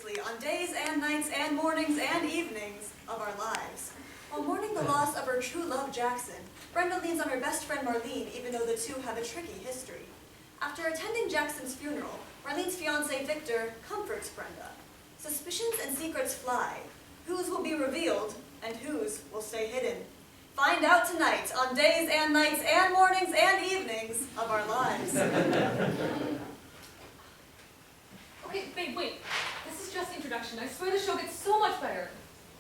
seriously on days and nights and mornings and evenings of our lives. While mourning the loss of her true love, Jackson, Brenda leans on her best friend Marlene, even though the two have a tricky history. After attending Jackson's funeral, Marlene's fiancé Victor comforts Brenda. Suspicions and secrets fly. Whose will be revealed and whose will stay hidden? Find out tonight on days and nights and mornings and evenings of our lives. Okay, babe, wait. This is just introduction. I swear the show gets so much better.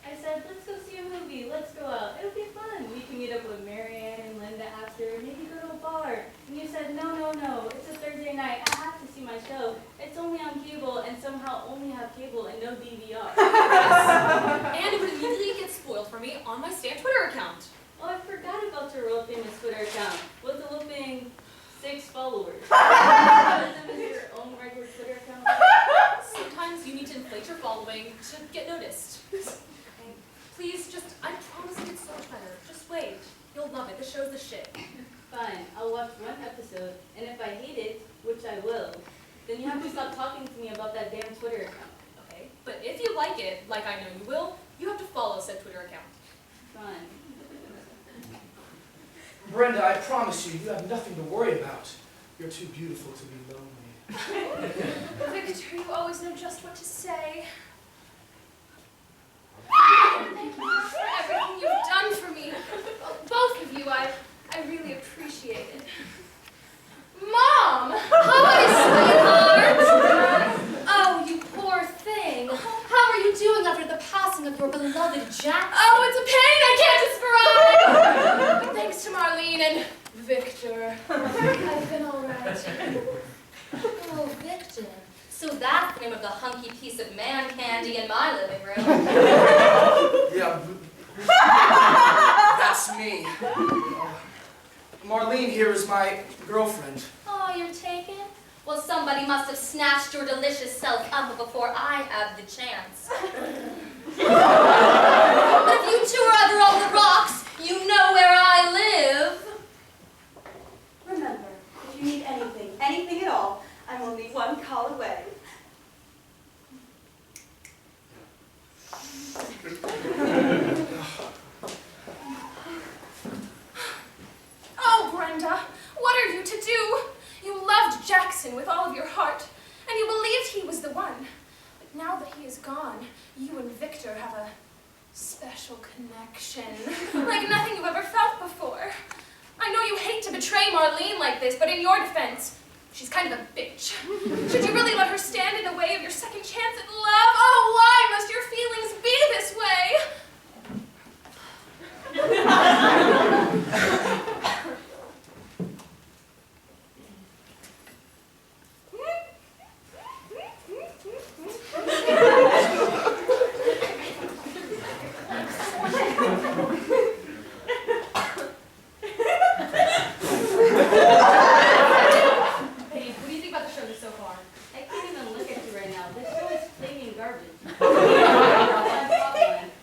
I said, let's go see a movie, let's go out. It'll be fun. We can meet up with Marianne and Linda after, maybe go to a bar. And you said, no, it's a Thursday night. I have to see my show. It's only on cable and somehow only have cable and no DVR. And it would immediately get spoiled for me on my Stan Twitter account. Oh, I forgot about your world famous Twitter account with a whopping 6 followers. Is your own regular Twitter account? Sometimes you need to inflate your following to get noticed. Please, I promise it gets so much better. Just wait. You'll love it. The show's the shit. Fine, I'll watch one episode, and if I hate it, which I will, then you have to stop talking to me about that damn Twitter account. Okay? But if you like it, like I know you will, you have to follow said Twitter account. Fine. Brenda, I promise you, you have nothing to worry about. You're too beautiful to be lonely. Victor, you always know just what to say. Thank you for everything you've done for me. Both of you, I really appreciate it. Mom! Hi, sweetheart! Oh, you poor thing. How are you doing after the passing of your beloved Jackson? Oh, it's a pain I can't describe! But thanks to Marlene and Victor, I've been all right. Oh, Victor. So that's the name of the hunky piece of man candy in my living room. Yeah, that's me. Marlene here is my girlfriend. Oh, you're taken? Well, somebody must have snatched your delicious self up before I had the chance. But if you two are ever on the rocks, you know where I live. Remember, if you need anything at all, I'm only one call away. Oh, Brenda, what are you to do? You loved Jackson with all of your heart, and you believed he was the one. But now that he is gone, you and Victor have a special connection, like nothing you've ever felt before. I know you hate to betray Marlene like this, but in your defense, she's kind of a bitch. Should you really let her stand in the way of your second chance at love? Oh, why must your feelings be this way?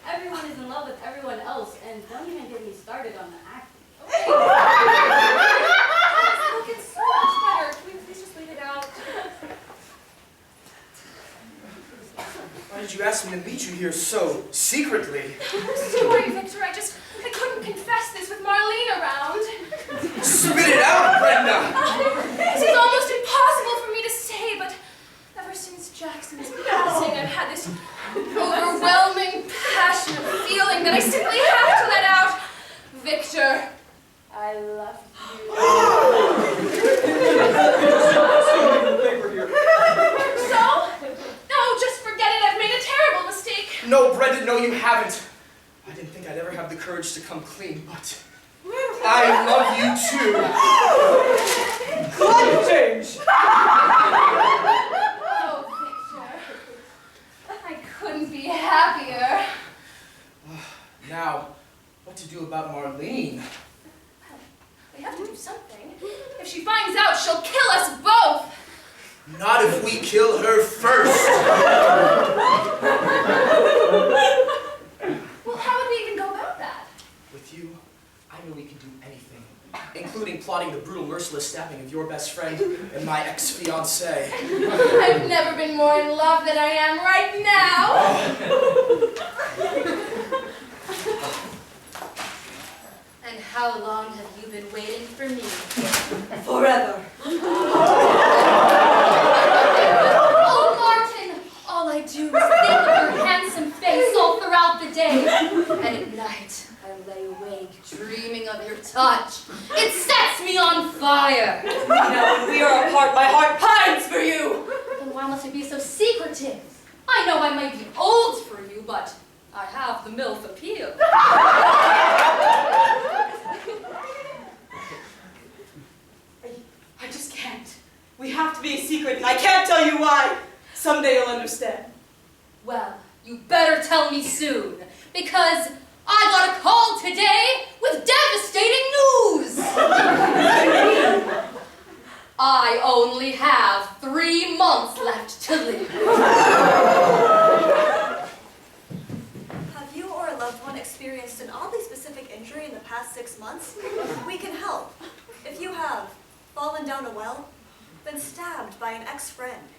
Everyone is in love with everyone else, and don't even get me started on the acting. Okay. Look, it's so much better. Can we please just wait it out? Why did you ask me to meet you here so secretly? Sorry, Victor. I couldn't confess this with Marlene around. Spit it out, Brenda! This is almost impossible for me to say, but ever since Jackson's passing, I've had this overwhelming, passionate feeling that I simply have to let out. Victor, I love you. So? No, just forget it. I've made a terrible mistake. No, Brenda, no, you haven't. I didn't think I'd ever have the courage to come clean, but I love you too. Climate change! Oh, Victor, I couldn't be happier. Now, what to do about Marlene? We have to do something. If she finds out, she'll kill us both. Not if we kill her first. Well, how would we even go about that? With you, I know we can do anything. including plotting the brutal, merciless stabbing of your best friend and my ex-fiancée. I've never been more in love than I am right now. And how long have you been waiting for me? Forever. Oh, Martin! All I do is think of your handsome face all throughout the day. And at night, I lay awake dreaming of your touch. It sets me on fire. Now when we are apart, my heart pines for you. Then why must it be so secretive? I know I might be old for you, but I have the MILF appeal. I just can't. We have to be a secret, and I can't tell you why. Someday you'll understand. Well, you better tell me soon, because I got a call today with devastating news! I only have 3 months left to live. Have you or a loved one experienced an oddly specific injury in the past 6 months? We can help. If you have fallen down a well, been stabbed by an ex-friend,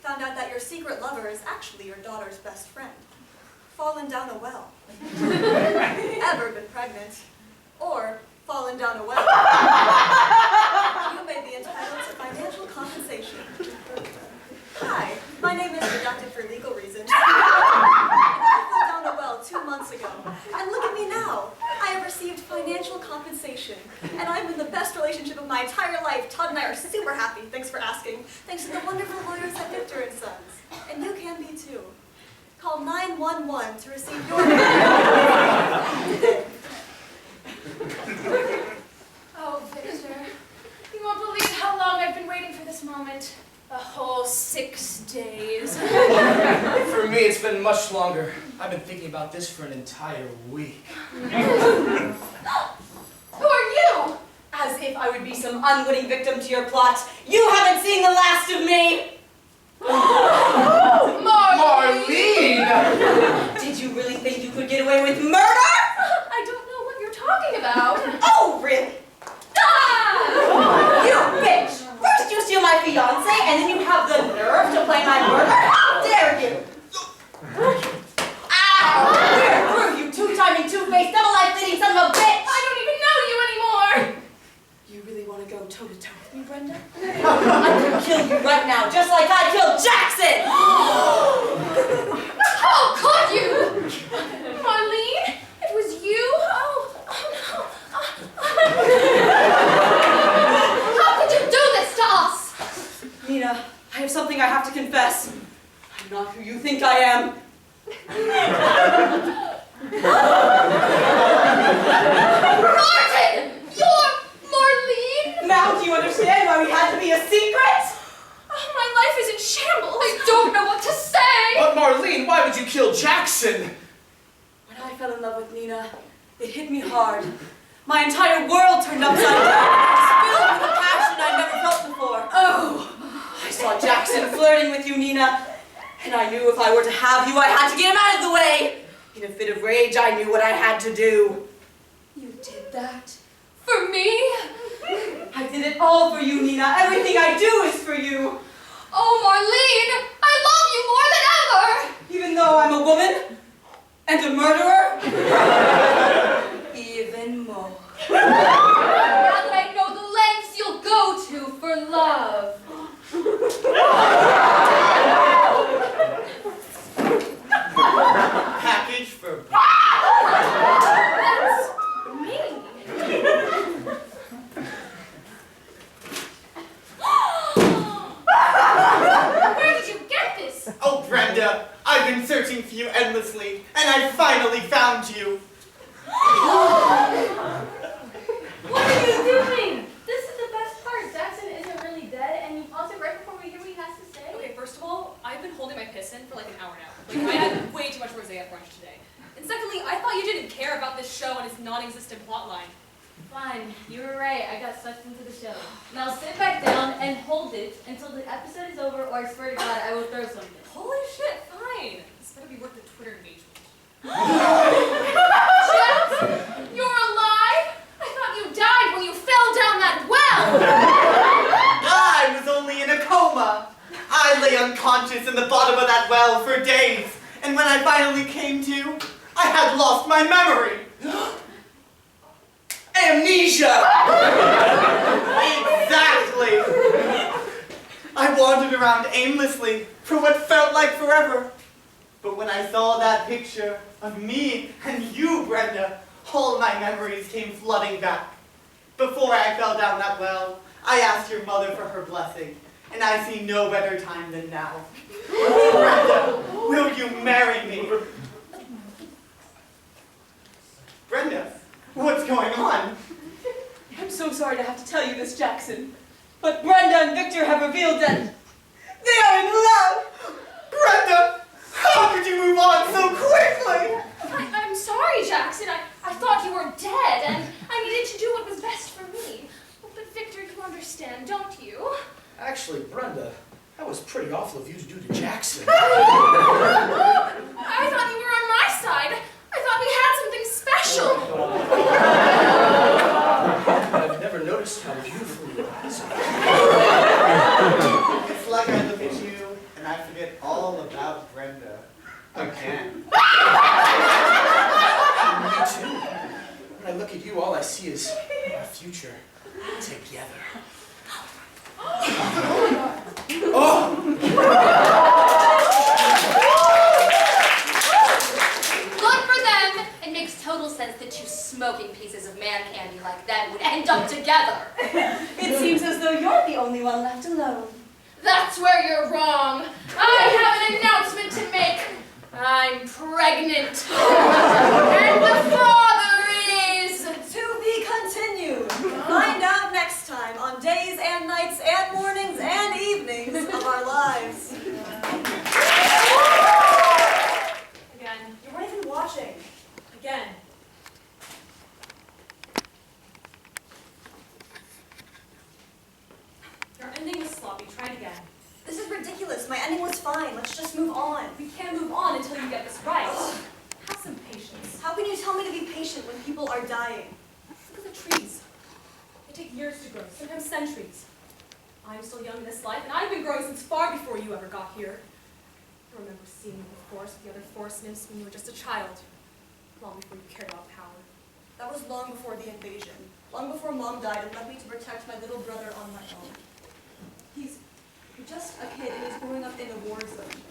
found out that your secret lover is actually your daughter's best friend, fallen down a well, ever been pregnant, or fallen down a well, you may be entitled to financial compensation. Hi, my name is redacted for legal reasons. I fell down a well 2 months ago, and look at me now. I have received financial compensation, and I'm in the best relationship of my entire life. Todd and I are super happy, thanks for asking, thanks to the wonderful lawyers at Victor & Sons. And you can be too. Call 911 to receive your today. Oh, Victor, you won't believe how long I've been waiting for this moment. A whole 6 days. For me, it's been much longer. I've been thinking about this for an entire week. Who are you? As if I would be some unwitting victim to your plot. You haven't seen the last of me! Marlene! Did you really think you could get away with murder? I don't know what you're talking about. Oh, really? Ah! You bitch! First you steal my fiancé, and then you have the nerve to play my murder? How dare you! Ow! We're through, you two-timing, two-faced, double-life fitting son of a bitch! I don't even know you anymore. You really want to go toe-to-toe with me, Brenda? I could kill you right now, just like I killed Jackson! How could you? Marlene? It was you? Oh no. How could you do this to us? Nina, I have something I have to confess. I'm not who you think I am. Martin! You're Marlene? Now do you understand why we had to be a secret? Oh, my life is in shambles. I don't know what to say. But Marlene, why would you kill Jackson? When I fell in love with Nina, it hit me hard. My entire world turned upside down, filled with a passion I'd never felt before. Oh, I saw Jackson flirting with you, Nina, and I knew if I were to have you, I had to get him out of the way. In a fit of rage, I knew what I had to do. You did that? For me? I did it all for you, Nina. Everything I do is for you. Oh, Marlene! I love you more than ever! Even though I'm a woman and a murderer, even more. Now that I know the lengths you'll go to for love. Package for... That's me. Where did you get this? Oh, Brenda, I've been searching for you endlessly, and I finally found you. What are you doing? This is the best part. Jackson isn't really dead, and you pause it right before we hear what he has to say. Okay, first of all, I've been holding my piss in for like an hour now. Like, I had way too much rosé at brunch today. And secondly, I thought you didn't care about this show and its non-existent plotline. Fine, you were right. I got sucked into the show. Now sit back down and hold it until the episode is over, or I swear to God, I will throw something. Holy shit, fine. This better be worth the Twitter engagement. Jackson, you're alive? I thought you died when you fell down I was only in a coma. I lay unconscious in the bottom of that well for days, and when I finally came to, I had lost my memory. Amnesia! Exactly! I wandered around aimlessly for what felt like forever. But when I saw that picture of me and you, Brenda, all my memories came flooding back. Before I fell down that well, I asked your mother for her blessing, and I see no better time than now. Brenda, will you marry me? Brenda, what's going on? I'm so sorry to have to tell you this, Jackson, but Brenda and Victor have revealed that they are in love! Brenda, how could you move on so quickly? I'm sorry, Jackson. I thought you were dead, and I needed to do what was best for me. But Victor, you understand, don't you? Actually, Brenda, that was pretty awful of you to do to Jackson. I thought you were on my side. I thought we had something special. I've never noticed how beautiful your eyes are. It's like I look at you and I forget all about Brenda. Again. Me too. When I look at you, all I see is our future together. Oh! Good for them. It makes total sense that two smoking pieces of man candy like them would end up together. It seems as though you're the only one left alone. That's where you're wrong. I have an announcement to make. I'm pregnant. And the father is... To be continued. Find out next time on Days and Nights and Mornings and Evenings of Our Lives. Again. You weren't even watching. Again. Your ending was sloppy. Try it again. This is ridiculous. My ending was fine. Let's just move on. We can't move on until you get this right. Have some patience. How can you tell me to be patient when people are dying? Look at the trees. They take years to grow, sometimes centuries. I'm still young in this life, and I've been growing since far before you ever got here. I remember seeing you in the forest with the other forest nymphs when you were just a child, long before you cared about power. That was long before the invasion. Long before Mom died and left me to protect my little brother on my own. He's just a kid and he's growing up in a war zone.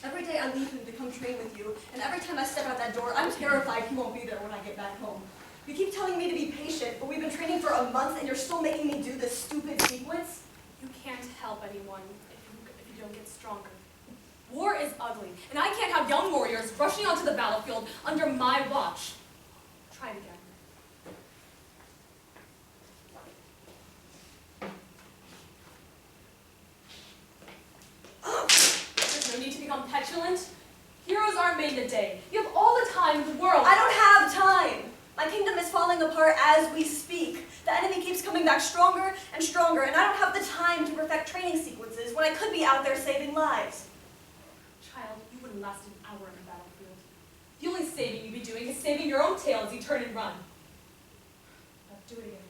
Every day I leave him to come train with you, and every time I step out that door, I'm terrified he won't be there when I get back home. You keep telling me to be patient, but we've been training for a month and you're still making me do this stupid sequence? You can't help anyone if you don't get stronger. War is ugly, and I can't have young warriors rushing onto the battlefield under my watch. Try it again. There's no need to become petulant. Heroes aren't made in a day. You have all the time in the world. I don't have time! My kingdom is falling apart as we speak. The enemy keeps coming back stronger and stronger, and I don't have the time to perfect training sequences when I could be out there saving lives. Child, you wouldn't last an hour on the battlefield. The only saving you'd be doing is saving your own tail as you turn and run. Now do it again.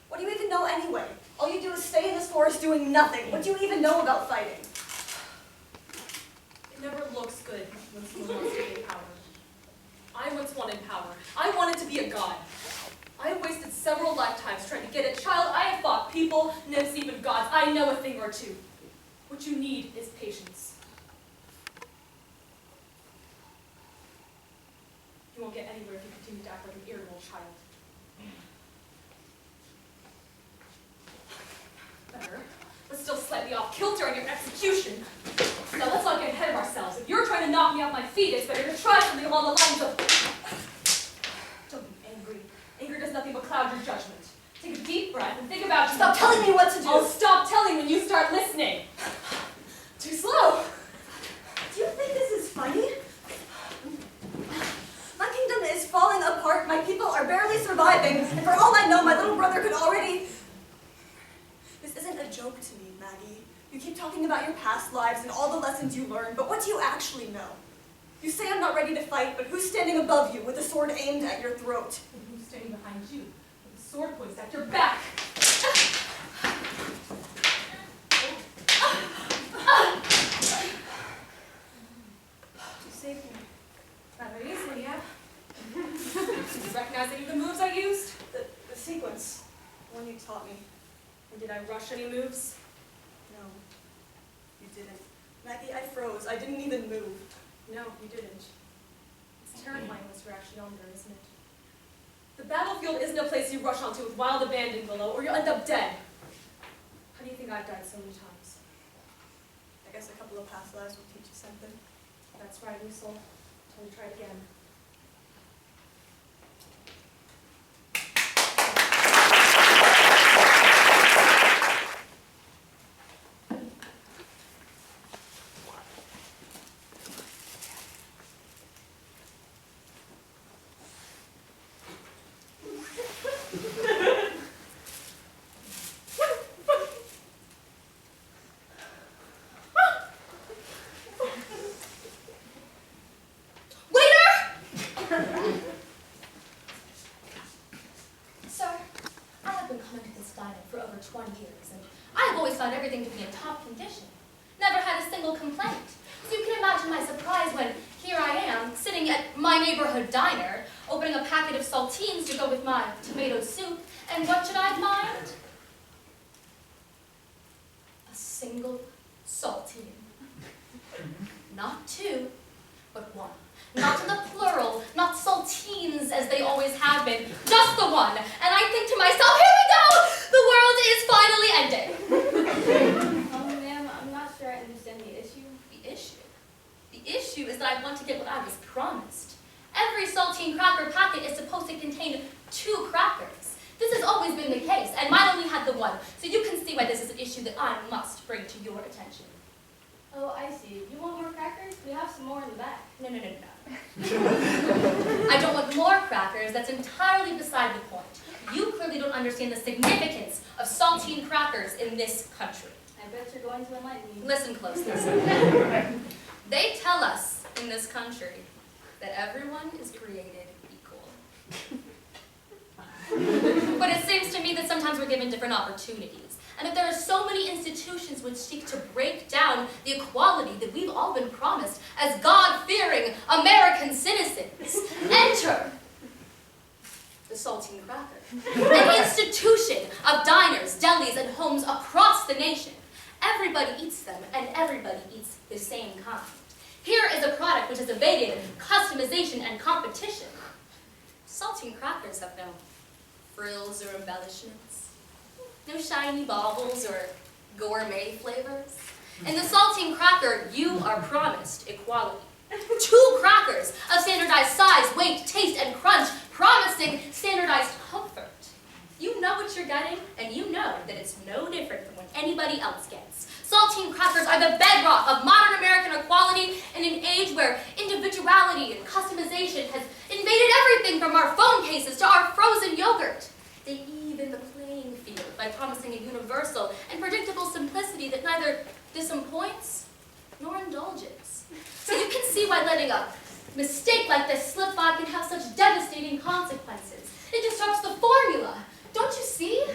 What do you even know anyway? All you do is stay in this forest doing nothing. What do you even know about fighting? It never looks good when someone wants to gain power. I once wanted power. I wanted to be a god. I have wasted several lifetimes trying to get it. Child, I have fought people, nymphs, even gods. I know a thing or two. What you need is patience. You won't get anywhere if you continue to act like an irritable child. Better, but still slightly off kilter on your execution. Now let's not get ahead of ourselves. If you're trying to knock me off my feet, it's better to try something along the lines of... Don't be angry. Anger does nothing but cloud your judgment. Take a deep breath and think about... Stop telling me what to do! I'll stop telling when you start listening. Too slow. Do you think this is funny? My kingdom is falling apart, my people are barely surviving, and for all I know, my little brother could already... This isn't a joke to me, Maggie. You keep talking about your past lives and all the lessons you learned, but what do you actually know? You say I'm not ready to fight, but who's standing above you with a sword aimed at your throat? And who's standing behind you with a sword poised at your back? Did I rush any moves? No, you didn't. Maggie, I froze. I didn't even move. No, you didn't. It's terrifying, this reaction yonder, isn't it? The battlefield isn't a place you rush onto with wild abandon below, or you'll end up dead. How do you think I've died so many times? I guess a couple of past lives will teach you something. That's right, Weasel. Till we try it again. Sir, I have been coming to this diner for over 20 years, and I have always found everything to be in top condition. Never had a single complaint. So you can imagine my surprise when here I am, sitting at my neighborhood diner, opening a packet of saltines to go with my tomato soup, and what should I find? A single saltine. Not two, but one. Not in the plural, not saltines as they always have been, just the one. And I think to myself, here we go! The world is finally ending. Ma'am, I'm not sure I understand the issue. The issue? The issue is that I want to get what I was promised. Every saltine cracker packet is supposed to contain 2 crackers. This has always been the case, and mine only had the one. So you can see why this is an issue that I must bring to your attention. Oh, I see. You want more crackers? We have some more in the back. No. I don't want more crackers. That's entirely beside the point. You clearly don't understand the significance of saltine crackers in this country. I bet you're going to enlighten me. Listen closely. They tell us in this country that everyone is created equal. But it seems to me that sometimes we're given different opportunities. And that there are so many institutions which seek to break down the equality that we've all been promised as God-fearing American citizens. Enter the saltine cracker, an institution of diners, delis, and homes across the nation. Everybody eats them, and everybody eats the same kind. Here is a product which has evaded customization and competition. Saltine crackers have no frills or embellishments. No shiny baubles or gourmet flavors. In the saltine cracker, you are promised equality. 2 crackers of standardized size, weight, taste, and crunch, promising standardized comfort. You know what you're getting, and you know that it's no different from what anybody else gets. Saltine crackers are the bedrock of modern American equality in an age where individuality and customization has invaded everything from our phone cases to our frozen yogurt. They even the playing field by promising a universal and predictable simplicity that neither disappoints nor indulges. So you can see why letting a mistake like this slip by can have such devastating consequences. It disrupts the formula. Don't you see?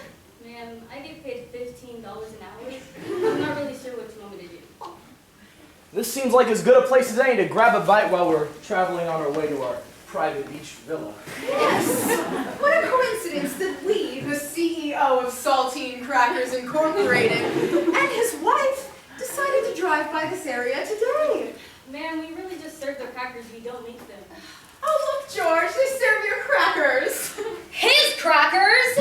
Ma'am, I get paid $15 an hour. I'm not really sure what you want me to do. This seems like as good a place as any to grab a bite while we're traveling on our way to our private beach villa. Yes! What a coincidence that we, the CEO of Saltine Crackers Incorporated, and his wife decided to drive by this area today. Ma'am, we really just serve the crackers. We don't make them. Oh, look, George, they serve your crackers. His crackers!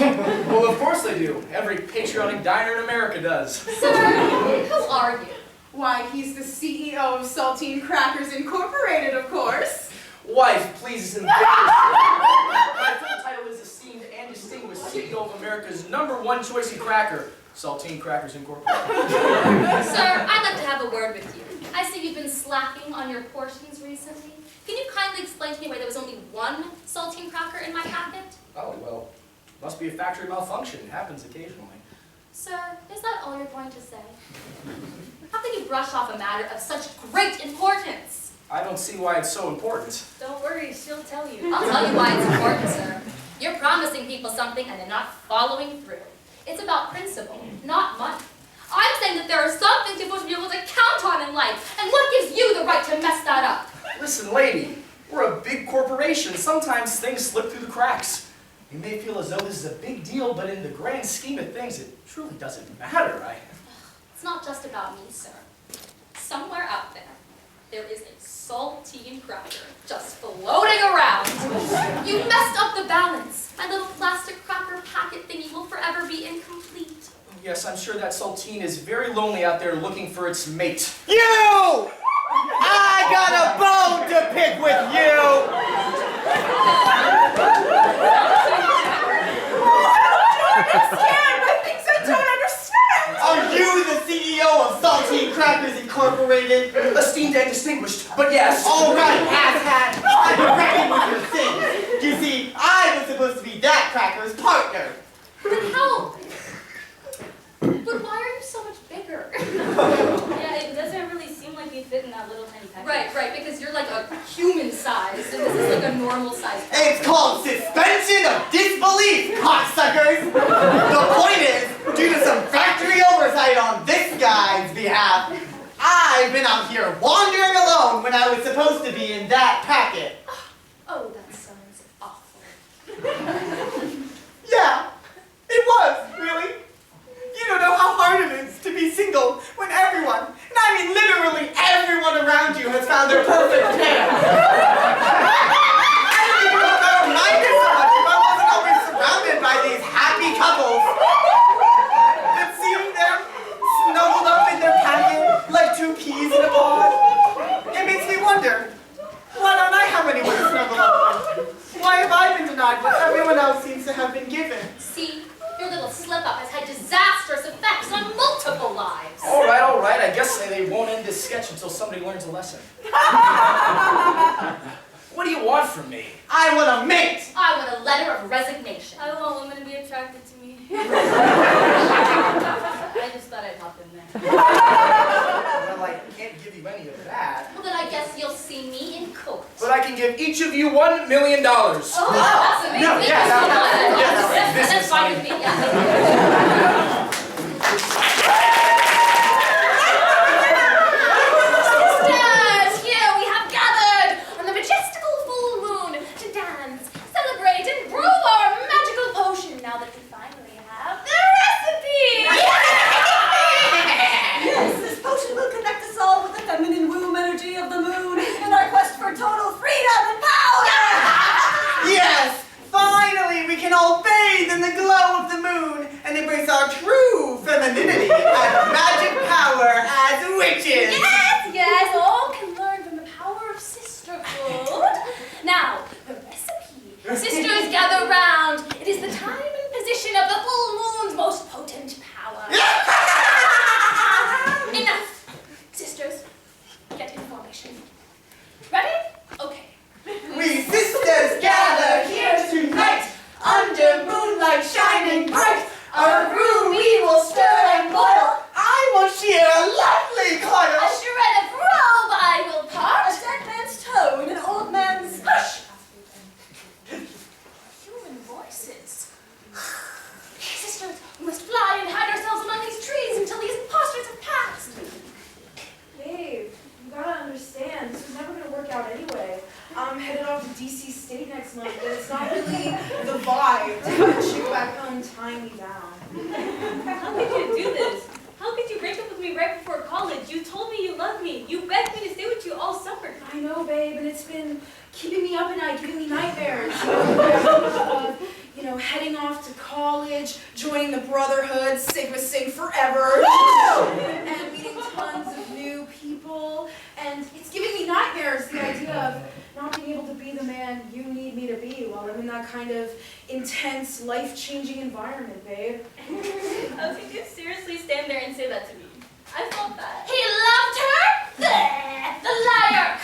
Well, of course they do. Every patriotic diner in America does. Sir, who are you? Why, he's the CEO of Saltine Crackers Incorporated, of course. Wife, please and my full title is esteemed and distinguished CEO of America's #1 choice cracker, Saltine Crackers Incorporated. Sir, I'd like to have a word with you. I see you've been slacking on your portions recently. Can you kindly explain to me why there was only 1 saltine cracker in my packet? Oh, well, must be a factory malfunction. It happens occasionally. Sir, is that all you're going to say? How can you brush off a matter of such great importance? I don't see why it's so important. Don't worry, she'll tell you. I'll tell you why it's important, sir. You're promising people something and they're not following through. It's about principle, not money. I'm saying that there are some things you're supposed to be able to count on in life, and what gives you the right to mess that up? Listen, lady, we're a big corporation. Sometimes things slip through the cracks. You may feel as though this is a big deal, but in the grand scheme of things, it truly doesn't matter. It's not just about me, sir. Somewhere out there, there is a saltine cracker just floating around. You messed up the balance. My little plastic cracker packet thingy will forever be incomplete. Yes, I'm sure that saltine is very lonely out there looking for its mate. You! I got a bone to pick with you! Are you the CEO of Saltine Crackers Incorporated? Esteemed and distinguished, but yes. All right, asshat, I've been reckoning with your sins. You see, I was supposed to be that cracker's partner. But how? But why are you so much bigger? Yeah, it doesn't really seem like you fit in that little tiny package. Right, because you're like a human size, and this is like a normal size. It's called suspension of disbelief, cocksuckers. The point is, due to some factory oversight on this guy's behalf, I've been out here wandering alone when I was supposed to be in that packet. Oh, that sounds awful. Yeah, it was, really. You don't know how hard it is to be single when everyone, and I mean literally everyone around you has found their perfect pair. I don't think I would have minded so much if I wasn't always surrounded by these happy couples. But seeing them snuggled up in their packet like two peas in a pod, it makes me wonder, why don't I have anyone to snuggle up with? Why have I been denied what everyone else seems to have been given? See, your little slip-up has had disastrous effects on multiple lives. All right, I guess they won't end this sketch until somebody learns a lesson. What do you want from me? I want a mate! I want a letter of resignation. I want women to be attracted to me. I just thought I'd hop in there. Well, I can't give you any of that. Well, then I guess you'll see me in court. But I can give each of you $1 million. Oh, that's amazing. No, yeah, That's fine with me, yeah. Sisters, here we have gathered on the majestical full moon to dance, celebrate, and brew our magical potion now that we finally have the recipe! Yes, this potion will connect us all with the feminine womb energy of the moon in our quest for total freedom and power! Yes! Finally, we can all bathe in the glow of the moon and embrace our true femininity and magic power as witches! Yes, all can learn from the power of sisterhood. Now, the recipe. Sisters, gather round. It is the time and position of the full moon's most potent power. Enough. Sisters, get information. Ready? Okay. We sisters gather here tonight under moonlight shining bright. Our room we will stir and boil. I will shear a lovely A coil. shred of robe I will part. A dead man's toe in an old man's Hush! Human voices. Sisters, we must fly and hide ourselves among these trees until these imposters have passed. Babe, you gotta understand, this was never gonna work out anyway. I'm headed off to DC State next month, but it's not really the vibe to have a chick back home tying me down. How could you do this? How could you break up with me right before college? You told me you loved me. You begged me to stay with you all summer. I know, babe, and it's been keeping me up at night, giving me nightmares. Heading off to college, joining the Brotherhood, Sigma Sig forever, and meeting tons of new people. And it's giving me nightmares, the idea of not being able to be the man you need me to be while I'm in that kind of intense, life-changing environment, babe. How could you seriously stand there and say that to me? I felt that. He loved her? Bleh, the liar!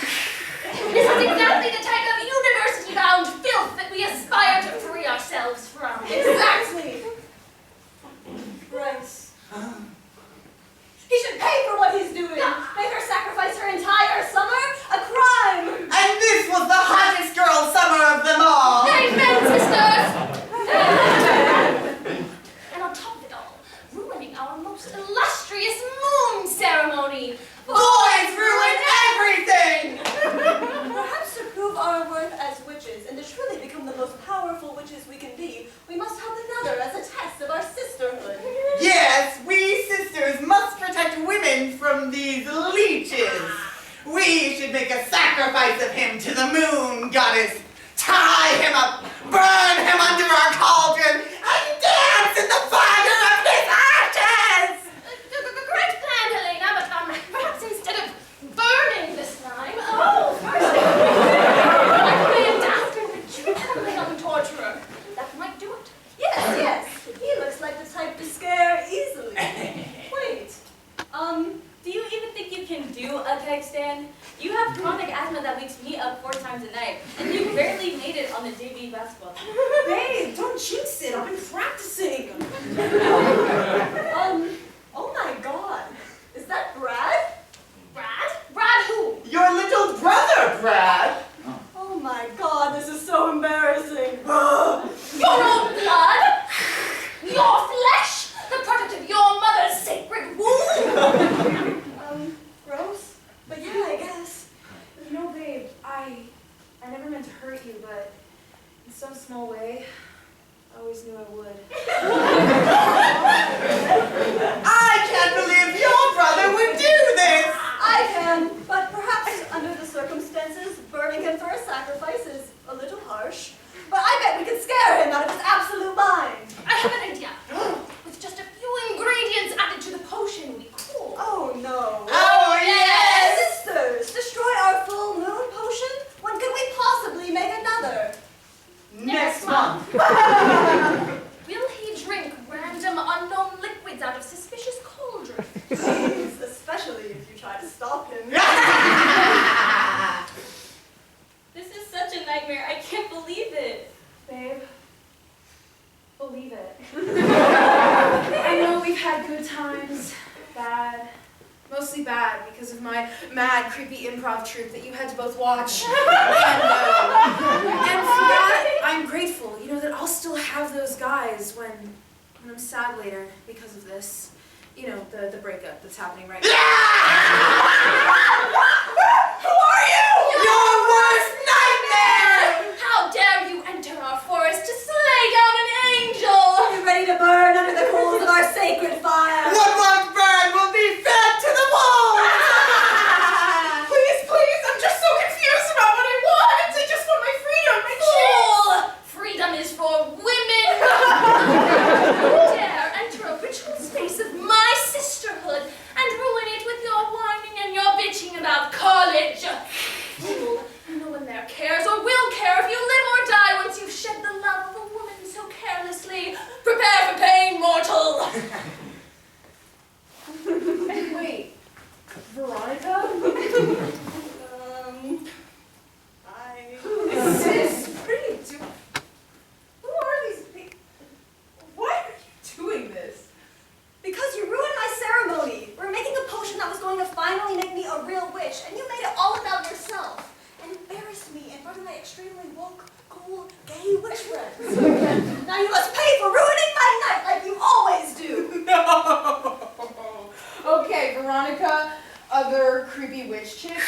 This is exactly the type of university-bound filth that we aspire to free ourselves from. Exactly! Bryce. He should pay for what he's doing. Make her sacrifice her entire summer? A crime! And this was the hottest girl summer of them all. Amen, sisters! And on top of it all, ruining our most illustrious moon ceremony. the moon, goddess. Tie him up, burn him under our cauldron, and dance in the fire of his ashes! Great plan, Helena, but perhaps instead of burning this time, first, lay him down and retreat the young torturer. That might do it. Yes. He looks like the type to scare easily. Wait, do you even think you can do a keg stand? You have chronic asthma that wakes me up 4 times a night, and you barely made it on the JV basketball team. Babe, don't jinx it. I've been practicing. Oh my God. Is that Brad? Brad? Brad who? Your little brother, Brad! Oh my God, this is so embarrassing. Your own blood? Your flesh? The product of your mother's sacred womb? Gross? But yeah, I guess. You know, babe, I never meant to hurt you, but in some small way, I always knew I would. I can't believe your brother would do this! I can, but perhaps under the circumstances, burning him for a sacrifice is a little harsh. But I bet we could scare him out of his absolute mind. I have an idea. With just a few ingredients added to the potion, we'll be cool. Oh no. Oh, yes! Sisters, destroy our full moon potion? When could we possibly make another? Next month. Will he drink random unknown liquids out of suspicious cauldrons? Please, especially if you try to stop him. This is such a nightmare, I can't believe it. Babe, believe it. I know we've had good times, bad, mostly bad because of my mad, creepy improv troupe that you had to both watch. And for that, I'm grateful. You know that I'll still have those guys when I'm sad later because of this. You know, the breakup that's happening right now. Who are you? Your worst nightmare! How dare you enter our forest to slay down an angel? Are you ready to burn under the coals of our sacred fire? What won't burn will be fed to the wolves! Please, I'm just so confused about what I want. I just want my freedom, my Fool! Freedom is for women! How dare enter a ritual space of my sisterhood and ruin it with your whining and your bitching about college! Fool! No one there cares or will care if you live or die once you've shed the love of a woman so carelessly. Prepare for pain, mortal! Wait, Veronica? This is pretty Who are these people? Why are you doing this? Because you ruined my ceremony. We're making a potion that was going to finally make me a real witch, and you made it all about yourself. And embarrassed me in front of my extremely woke, cool, gay witch friends. Now you must pay for ruining my night like you always do. No! Okay, Veronica, other creepy witch chick.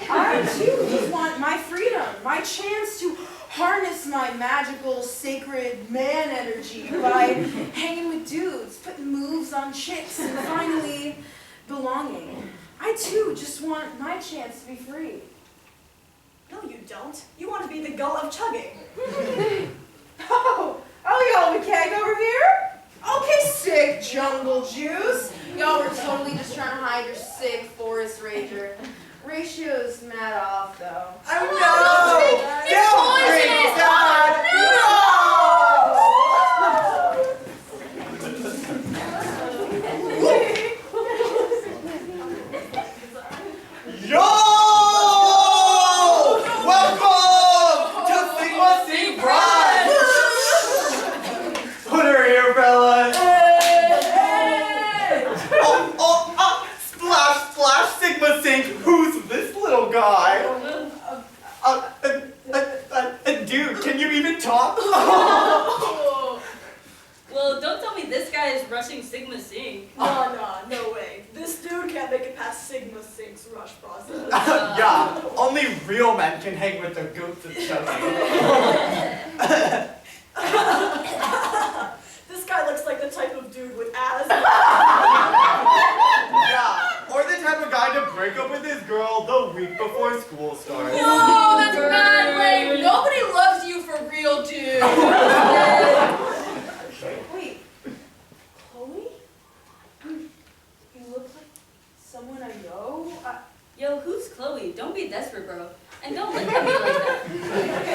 I too just want my freedom, my chance to harness my magical, sacred man energy by hanging with dudes, putting moves on chicks, and finally belonging. I too just want my chance to be free. No, you don't. You want to be the go of chugging. Oh, y'all have a keg over here? Okay, sick jungle juice. Y'all were totally just trying to hide your sick forest rager. Ratio's mad off, though. Oh no! It's Don't drink! Yo! Welcome to Sigma Sea Brunch! Put her here, fellas. Splash, splash, Sigma Sink. Who's this little guy? Dude, can you even talk? Well, don't tell me this guy is rushing Sigma Sync. Nah, no way. This dude can't make it past Sigma Sync's rush process. Yeah, only real men can hang with the goats and chugging. This guy looks like the type of dude with asthma. Yeah, or the type of guy to break up with his girl the week before school starts. No, that's Wait, Chloe? You look like someone I know? Yo, who's Chloe? Don't be desperate, bro. And don't look at me like that.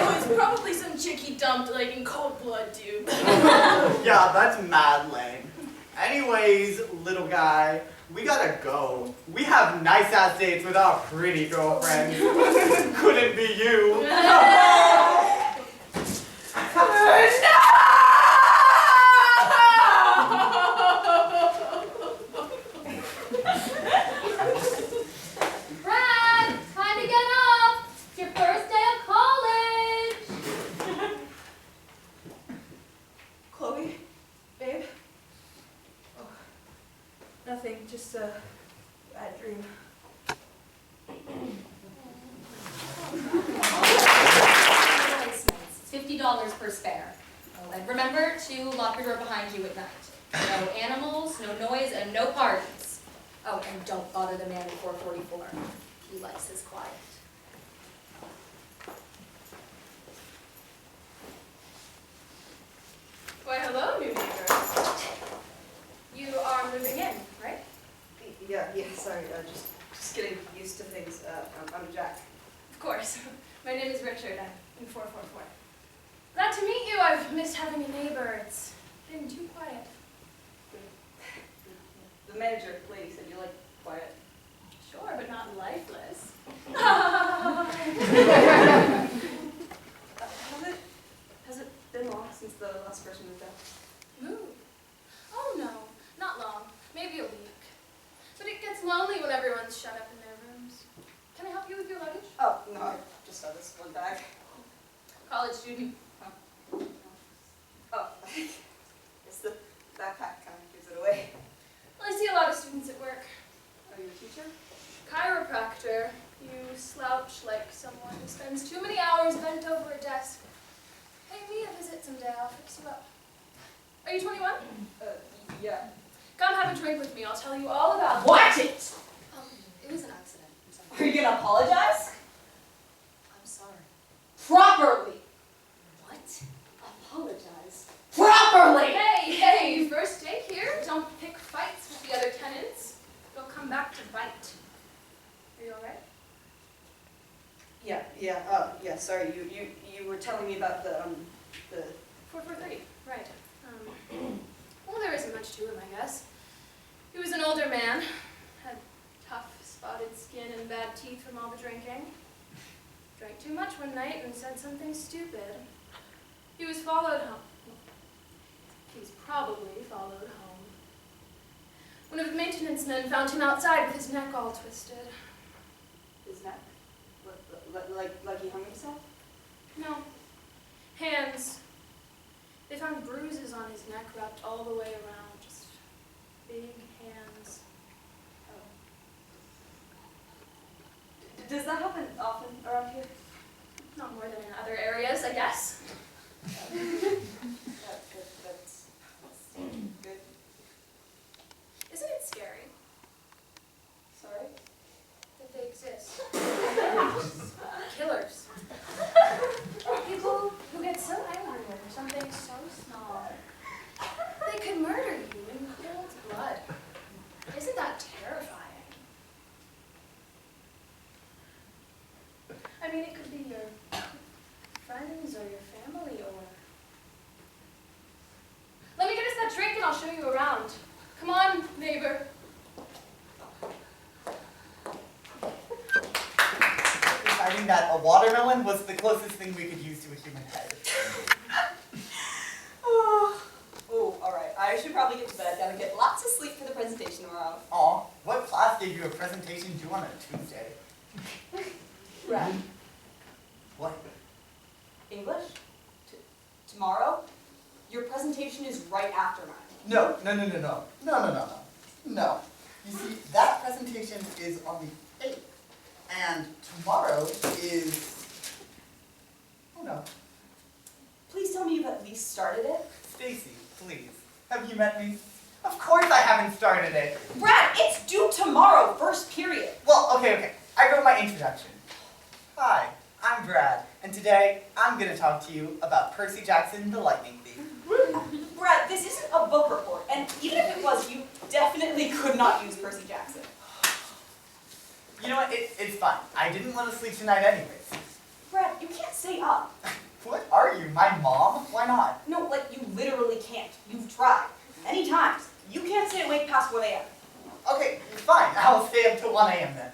Oh, it's probably some chick he dumped, like, in cold blood, dude. Yeah, that's mad lame. Anyways, little guy, we gotta go. We have nice-ass dates with our pretty girlfriends. Couldn't be you. Brad, time to get up. It's your first day of college. Chloe? Babe? Oh, nothing, just a bad dream. It's $50 per spare. Oh, and remember to lock your door behind you at night. No animals, no noise, and no parties. Oh, and don't bother the man in 444. He likes his quiet. Why, hello, new neighbor. You are moving in, right? Yeah, sorry, just getting used to things. I'm Jack. Of course. My name is Richard. I'm in 444. Glad to meet you. I've missed having a neighbor. It's been too quiet. The manager lady said you like quiet. Sure, but not lifeless. Has it been long since the last person moved out? Move? Oh no, not long. Maybe a week. But it gets lonely when everyone's shut up in their rooms. Can I help you with your luggage? Oh, no, I just have this one bag. College student. Oh, it's the backpack kind of gives it away. Well, I see a lot of students at work. Are you a teacher? Chiropractor. You slouch like someone who spends too many hours bent over a desk. Pay me a visit someday. I'll fix you up. Are you 21? Yeah. Come have a drink with me. I'll tell you all about Watch it! It was an accident. I'm sorry. Are you gonna apologize? I'm sorry. Properly! What? Apologize? Properly! Hey, first day here. Don't pick fights with the other tenants. You'll come back to bite. Are you alright? Yeah, sorry, you were telling me about the 443, right. Well, there isn't much to him, I guess. He was an older man, had tough, spotted skin and bad teeth from all the drinking. Drank too much one night and said something stupid. He was followed home. He was probably followed home. One of the maintenance men found him outside with his neck all twisted. his neck? Like he hung himself? No. Hands. They found bruises on his neck wrapped all the way around. Just big hands. Does that happen often around here? Not more than in other areas, I guess. That's good. Isn't it scary Sorry? that they exist? Killers. People who get so angry over something so small. They could murder you in cold blood. Isn't that terrifying? I mean, it could be your friends or your family or... Let me get us that drink and I'll show you around. Come on, neighbor. Deciding that a watermelon was the closest thing we could use to a human head. Oh, alright. I should probably get to bed. Gotta get lots of sleep for the presentation tomorrow. Aw, what class gave you a presentation due on a Tuesday? Brad. What? English? Tomorrow? Your presentation is right after mine. No. No. You see, that presentation is on the 8th, and tomorrow is... Oh no. Please tell me you've at least started it. Stacy, please. Have you met me? Of course I haven't started it. Brad, it's due tomorrow, first period. Well, okay. I wrote my introduction. Hi, I'm Brad, and And today, I'm going to talk to you about Percy Jackson the Lightning Thief. Brad, this isn't a book report, and even if it was, you definitely could not use Percy Jackson. You know what? It's fine. I didn't want to sleep tonight anyways. Brad, you can't stay up. What are you, my mom? Why not? No, like, you literally can't. You've tried. Many times. You can't stay awake past 1 a.m. Okay, fine. I'll stay up till 1 a.m. then.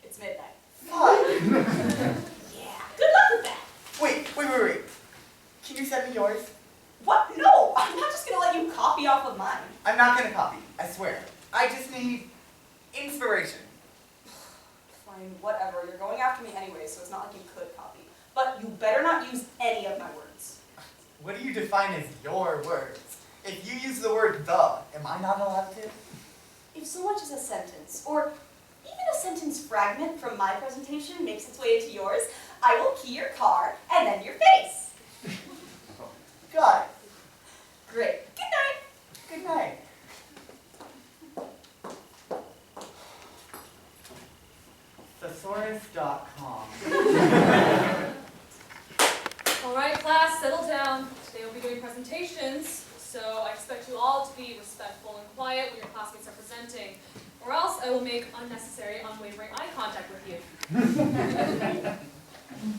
It's midnight. Fine. Yeah, good luck with that. Wait. Can you send me yours? What? No, I'm not just gonna let you copy off of mine. I'm not going to copy, I swear. I just need inspiration. Fine, whatever. You're going after me anyway, so it's not like you could copy. But you better not use any of my words. What do you define as your words? If you use the word the, am I not allowed to? If so much as a sentence, or even a sentence fragment from my presentation makes its way into yours, I will key your car and then your face. Got it. Great. Good night. Good night. Thesaurus.com. All right, class, settle down. Today we'll be doing presentations, so I expect you all to be respectful and quiet when your classmates are presenting, or else I will make unnecessary, unwavering eye contact with you.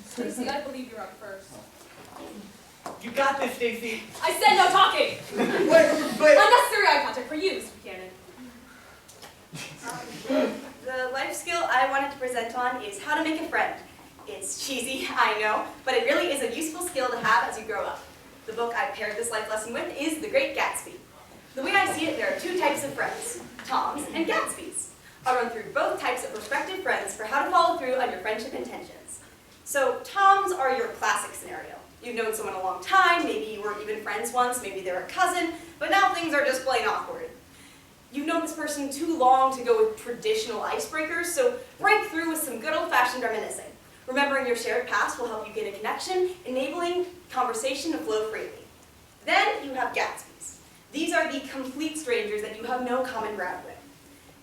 Stacy, I believe you're up first. You got this, Stacy. I said no talking! But Unnecessary eye contact for you, Mr. Buchanan. The life skill I wanted to present on is how to make a friend. It's cheesy, I know, but it really is a useful skill to have as you grow up. The book I paired this life lesson with is The Great Gatsby. The way I see it, there are two types of friends, Toms and Gatsbys. I'll run through both types of prospective friends for how to follow through on your friendship intentions. So Toms are your classic scenario. You've known someone a long time, maybe you were even friends once, maybe they're a cousin, but now things are just plain awkward. You've known this person too long to go with traditional icebreakers, so break through with some good old-fashioned reminiscing. Remembering your shared past will help you gain a connection, enabling conversation to flow freely. Then you have Gatsbys. These are the complete strangers that you have no common ground with.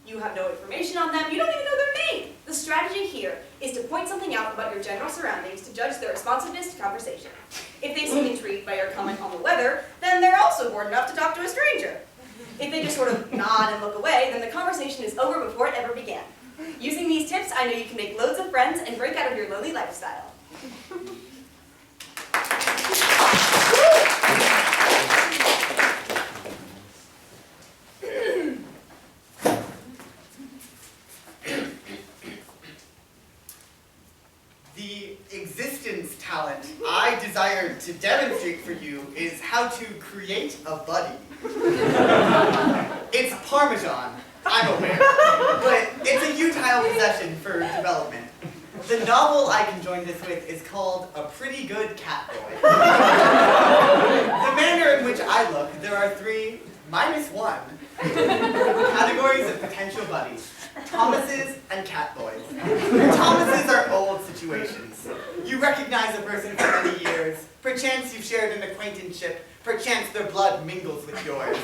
You have no information on them, you don't even know their name. The strategy here is to point something out about your general surroundings to judge their responsiveness to conversation. If they seem intrigued by your comment on the weather, then they're also bored enough to talk to a stranger. If they just sort of nod and look away, then the conversation is over before it ever began. Using these tips, I know you can make loads of friends and break out of your lonely lifestyle. the existence talent I desire to demonstrate for you is how to create a buddy. It's Parmesan, I'm aware, but it's a utile possession for development. The novel I can join this with is called A Pretty Good Cat Boy. The manner in which I look, there are 3, -1, categories of potential buddies. Thomases and cat boys. Thomases are old situations. You recognize a person for many years. Perchance you've shared an acquaintanceship. Perchance their blood mingles with yours.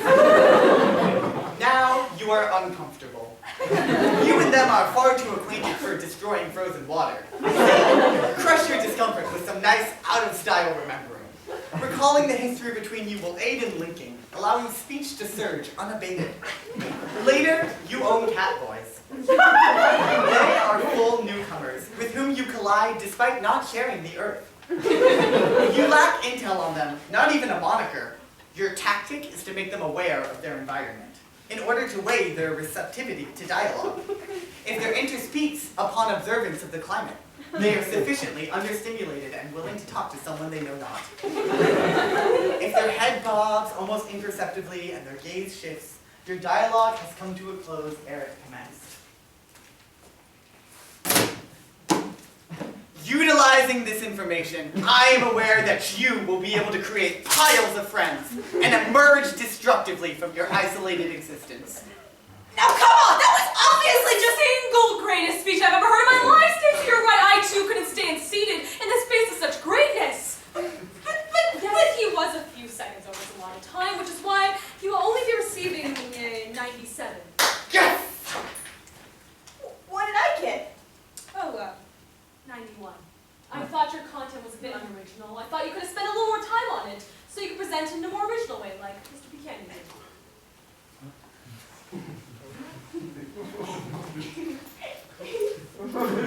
Now you are uncomfortable. You and them are far too acquainted for destroying frozen water. So, crush your discomfort with some nice, out-of-style remembering. Recalling the history between you will aid in linking, allowing speech to surge unabated. Later, you own cat boys. They are full newcomers, with whom you collide despite not sharing the earth. You lack intel on them, not even a moniker. Your tactic is to make them aware of their environment, in order to weigh their receptivity to dialogue. If their interest peaks upon observance of the climate, they are sufficiently understimulated and willing to talk to someone they know not. If their head bobs almost imperceptibly and their gaze shifts, your dialogue has come to a close ere it commenced. Utilizing this information, I am aware that you will be able to create piles of friends and emerge destructively from your isolated existence. Now come on, that was obviously just Single greatest speech I've ever heard in my life, Stacy. You're right, I too couldn't stand seated in the space of such greatness. Yes, he was a few seconds over his allotted time, which is why he will only be receiving 97. Yes! What did I get? Oh, 91. I thought your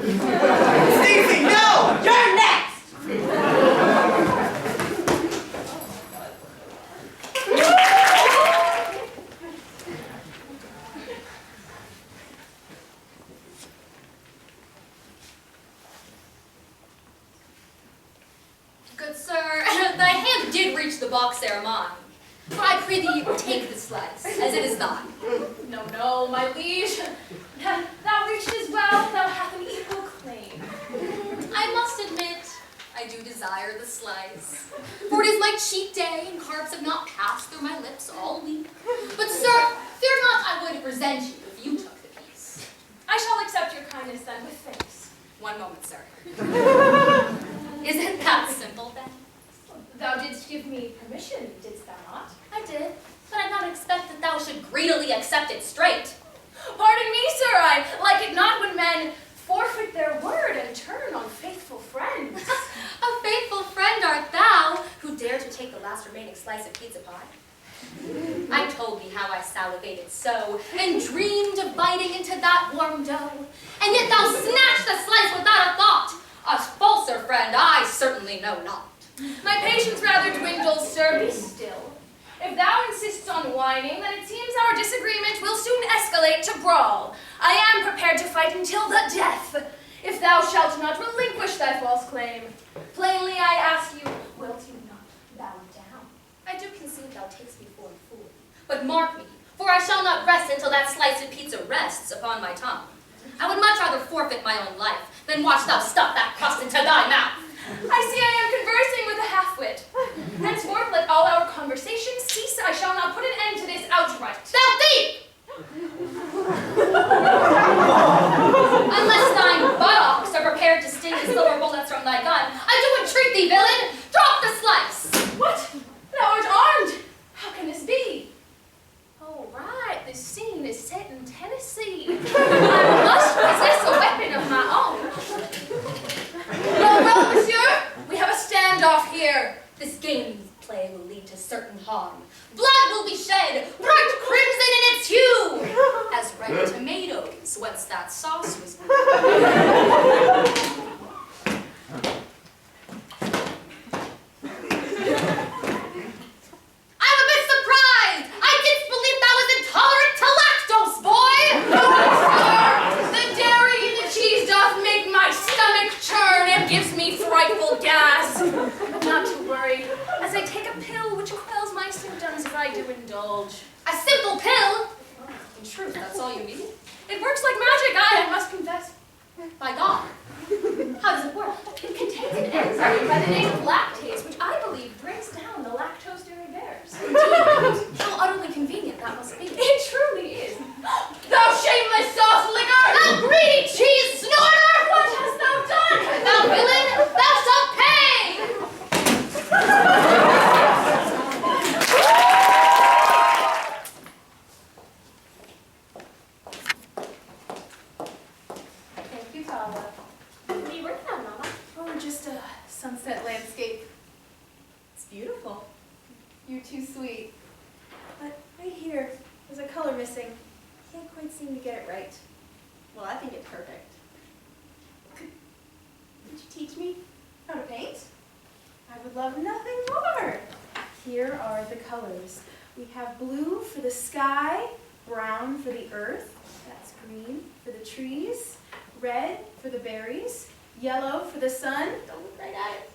Stacy, no! You're next! Good sir, thy hand did reach the box ere mine. For I prithee take the slice, as it is thine. No, no, my liege. Thou reached as well, thou hast an equal claim. I must admit, I do desire the slice. For it is my cheat day, and carbs have not passed through my lips all week. But sir, fear not, I would resent you if you took the piece. I shall accept your kindness then with thanks. One moment, sir. Isn't that simple then? Thou didst give me permission, didst thou not? I did, but I not expect that thou should greedily accept it straight. Pardon me, sir, I like it not when men forfeit their word and turn on faithful friends. A faithful friend art thou, who dare to take the last remaining slice of pizza pie. I told thee how I salivated so, and dreamed of biting into that warm dough, and yet thou snatched the slice without a thought. A falser friend I certainly know not. My patience rather dwindles, sir, be still. If thou insist on whining, then it seems our disagreement will soon escalate to brawl. I am prepared to fight until the death, if thou shalt not relinquish thy false claim. Plainly I ask you, wilt you not bow down? I do concede thou takest me for a fool. But mark me, for I shall not rest until that slice of pizza rests upon my tongue. I would much rather forfeit my own life than watch thou stuff that crust into thy mouth. I see I am conversing with a half-wit. Henceforth, let all our conversation cease. I shall not put an end to this outright. Thou thief! Unless thine buttocks are prepared to sting the silver bullets from thy gun, I do entreat thee, villain, drop the slice! What? Thou art armed! How can this be? Oh, right, this scene is set in Tennessee. I must possess a weapon of my own. Well, monsieur, we have a standoff here. This game's play will lead to certain harm. Blood will be shed, bright crimson in its hue, as red tomatoes whence that sauce was made. I'm a bit surprised! I didn't believe that was intolerant to lactose, boy! The dairy in the cheese doth make my stomach churn and gives me frightful gas. But not to worry, as I take a pill which quells my symptoms if I do indulge. A simple pill? In truth, that's all you need? It works like magic, I must confess. By God. How does it work? It contains an enzyme by the name of lactase, which I believe brings down the lactose dairy bears. Indeed. How utterly convenient that must be. It truly is. Thou shameless sauce licker! Thou greedy cheese snorter! What hast thou done? Thou villain, thou shalt pay! Thank you, Tala. What are you working on, Mama? Oh, just a sunset landscape. It's beautiful. You're too sweet. But right here, there's a color missing. Can't quite seem to get it right. Well, I think it's perfect. Could you teach me how to paint? I would love nothing more. Here are the colors. We have blue for the sky, brown for the earth, that's green for the trees, red for the berries, yellow for the sun, don't look right at it.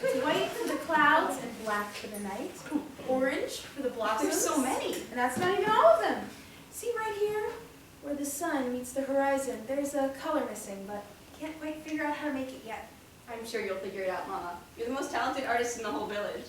It's white for the clouds and black for the night, orange for the blossoms. There's so many. And that's not even all of them. See right here, where the sun meets the horizon, there's a color missing, but can't quite figure out how to make it yet. I'm sure you'll figure it out, Mama. You're the most talented artist in the whole village.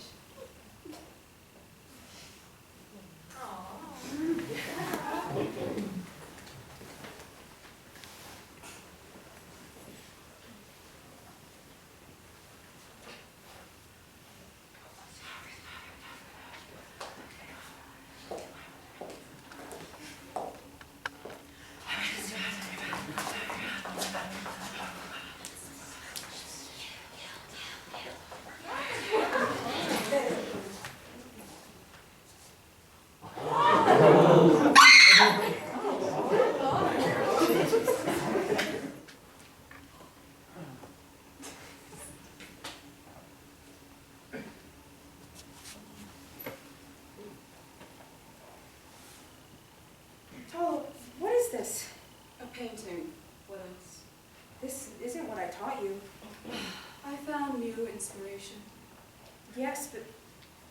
Yes, but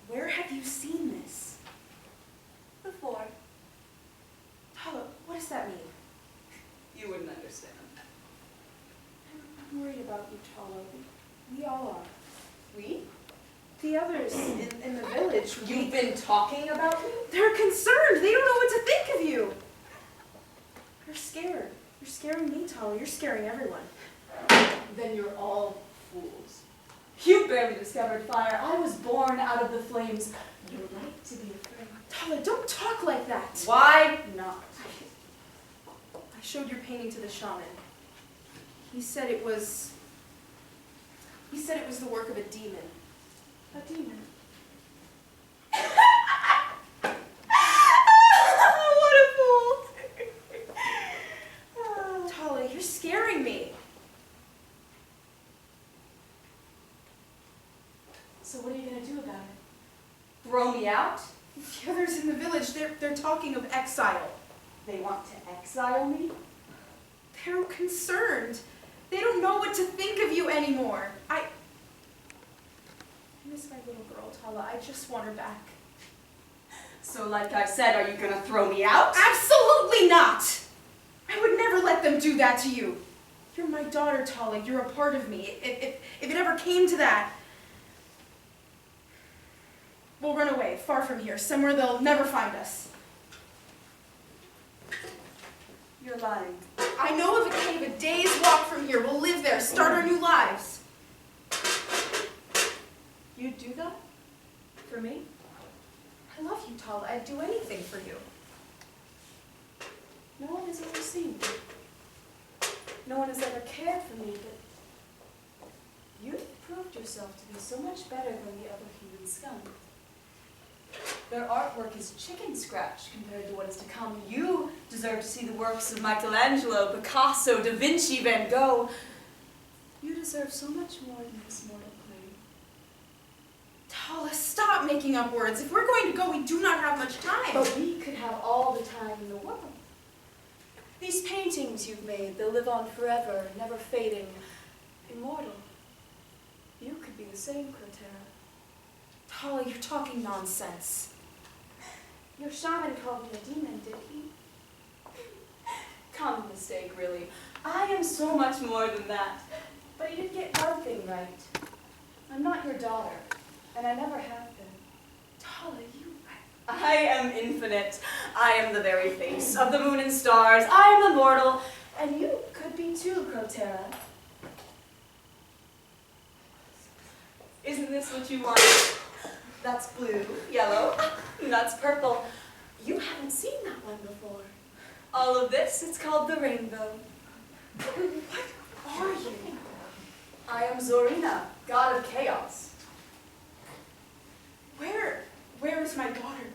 where have you seen this? Before, Tala, what does that mean? you wouldn't understand. I'm worried about you, Tala. We all are. We? The others in the village. You've been talking about me? They're concerned. They don't know what to think of you. You're scared. You're scaring me, Tala. You're scaring everyone. Then you're all fools. You barely discovered fire. I was born out of the flames. You're right to be afraid. Tala, don't talk like that. Why not? I showed your painting to the shaman. He said it was the work of a demon. A demon. What a fool! Tala, you're scaring me. So what are you going to do about it? Throw me out? The others in the village, they're talking of exile. They want to exile me? They're concerned. They don't know what to think of you anymore. I miss my little girl, Tala. I just want her back. So like I said, are you going to throw me out? Absolutely not! I would never let them do that to you. You're my daughter, Tala. You're a part of me. If it ever came to that, we'll run away, far from here, somewhere they'll never find us. You're lying. I know of a cave a day's walk from here. We'll live there, start our new lives. You'd do that? For me? I love you, Tala. I'd do anything for you. No one has ever seen me. No one has ever cared for me, but you've proved yourself to be so much better than the other human scum. Their artwork is chicken scratch compared to what is to come. You deserve to see the works of Michelangelo, Picasso, Da Vinci, Van Gogh. You deserve so much more than this mortal clay. Tala, stop making up words. If we're going to go, we do not have much time. But we could have all the time in the world. These paintings you've made, they'll live on forever, never fading, immortal. You could be the same, Cortera. Tala, you're talking nonsense. Your shaman called me a demon, did he? Common mistake, really. I am so much more than that. But he did get one thing right. I'm not your daughter, and I never have been. Tala, you... I am infinite. I am the very face of the moon and stars. I am immortal, and you could be too, Crotera. Isn't this what you want? That's blue, yellow, that's purple. You haven't seen that one before. All of this, it's called the rainbow. What are you? I am Zorina, god of chaos. Where is my daughter?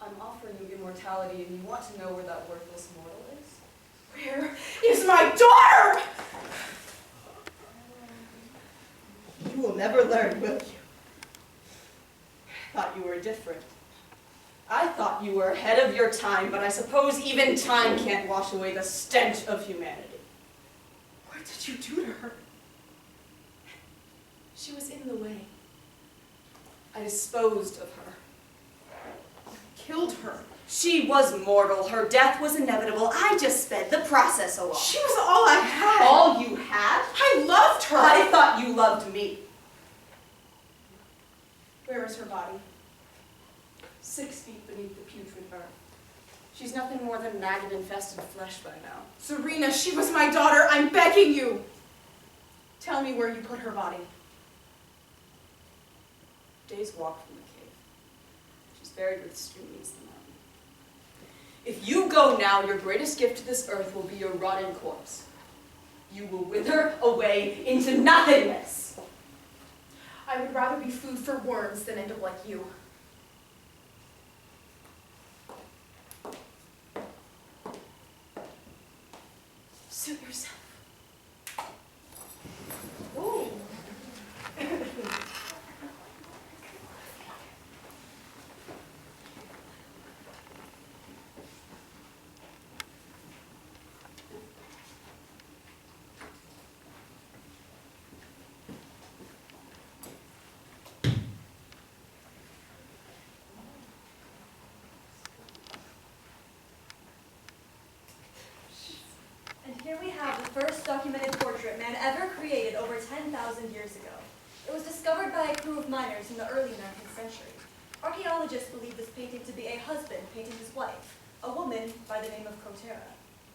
I'm offering you immortality, and you want to know where that worthless mortal is? Where is my daughter? You will never learn, will you? Thought you were different. I thought you were ahead of your time, but I suppose even time can't wash away the stench of humanity. What did you do to her? She was in the way. I disposed of her. Killed her. She was mortal. Her death was inevitable. I just sped the process along. She was all I had. All you had? I loved her. I thought you loved me. Where is her body? 6 feet beneath the putrid earth. She's nothing more than maggot-infested flesh by now. Serena, she was my daughter. I'm begging you. Tell me where you put her body. Day's walk from the cave. She's buried with streams the mountain. If you go now, your greatest gift to this earth will be your rotting corpse. You will wither away into nothingness. I would rather be food for worms than end up like you. Suit yourself. Ooh. documented portrait man ever created over 10,000 years ago. It was discovered by a crew of miners in the early 19th century. Archaeologists believe this painting to be a husband painting his wife, a woman by the name of Kotera.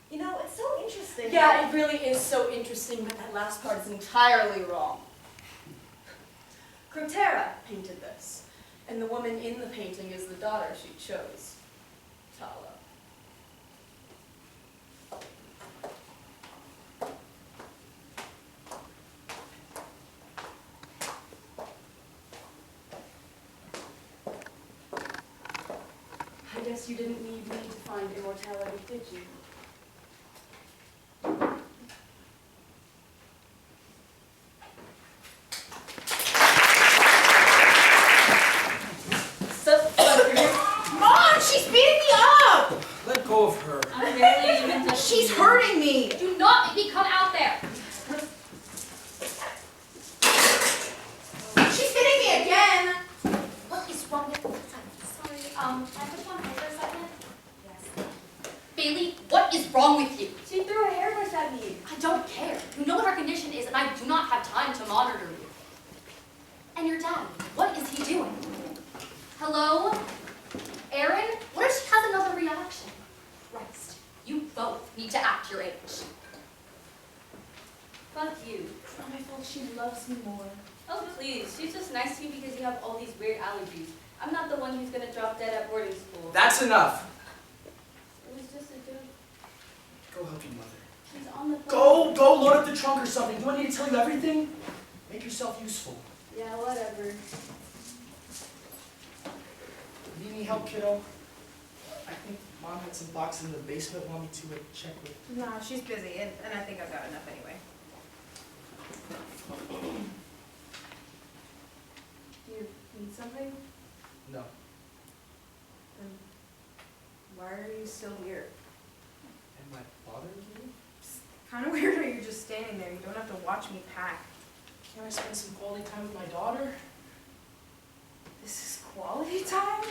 You know, it's so interesting. Yeah, it really is so interesting, but that last part is entirely wrong. Kotera painted this, and the woman in the painting is the daughter she chose, Tala. I guess you didn't need me to find immortality, did you? Mom, she's beating me up! Let go of her. I'm barely even touching She's you. hurting me! Do not make me come out there. She's hitting me again! What is wrong with you? Sorry. Can I put you on hold for a second? Yes. Bailey, what is wrong with you? She threw a hairbrush at me. I don't care. You know what her condition is, and I do not have time to monitor you. And your dad, what is he doing? Hello? Aaron? What if she has another reaction? Christ, you both need to act your age. Fuck you. It's not my fault she loves me more. Oh, please. She's just nice to you because you have all these weird allergies. I'm not the one who's gonna drop dead at boarding school. That's enough. It was just a joke. Go help your mother. She's on the phone. Go load up the trunk or something. Do I need to tell you everything? Make yourself useful. Yeah, whatever. Need any help, kiddo? I think Mom had some boxes in the basement. Want me to check with? Nah, she's busy, and I think I've got enough anyway. Do you need something? No. Then why are you still here? Am I bothering you? It's kind of weird how you're just standing there. You don't have to watch me pack. Can't I spend some quality time with my daughter? This is quality time?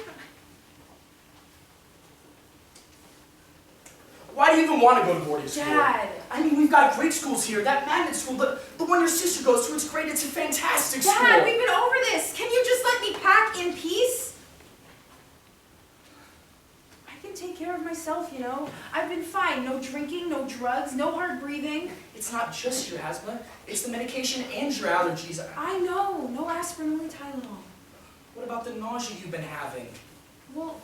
Why do you even want to go to boarding school? Dad! I mean, we've got great schools here. That magnet school, the one your sister goes to, it's great. It's a fantastic school. Dad, we've been over this. Can you just let me pack in peace? I can take care of myself, you know. I've been fine. No drinking, no drugs, no hard breathing. It's not just your asthma. It's the medication and your allergies. I know. No aspirin, only Tylenol. What about the nausea you've been having? Well,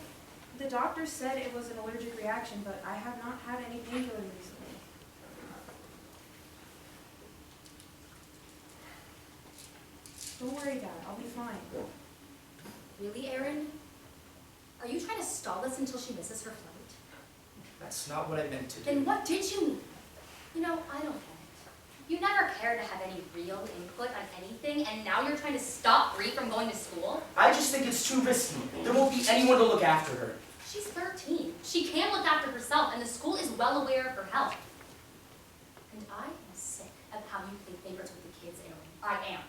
the doctor said it was an allergic reaction, but I have not had any painkillers recently. Don't worry, Dad. I'll be fine. Really, Aaron? Are you trying to stall us until she misses her flight? That's not what I meant to do. Then what did you mean? You know, I don't get it. You never cared to have any real input on anything, and now you're trying to stop Bree from going to school? I just think it's too risky. There won't be anyone to look after her. She's 13. She can look after herself, and the school is well aware of her health. And I am sick of how you play favorites with the kids, Aaron. I am.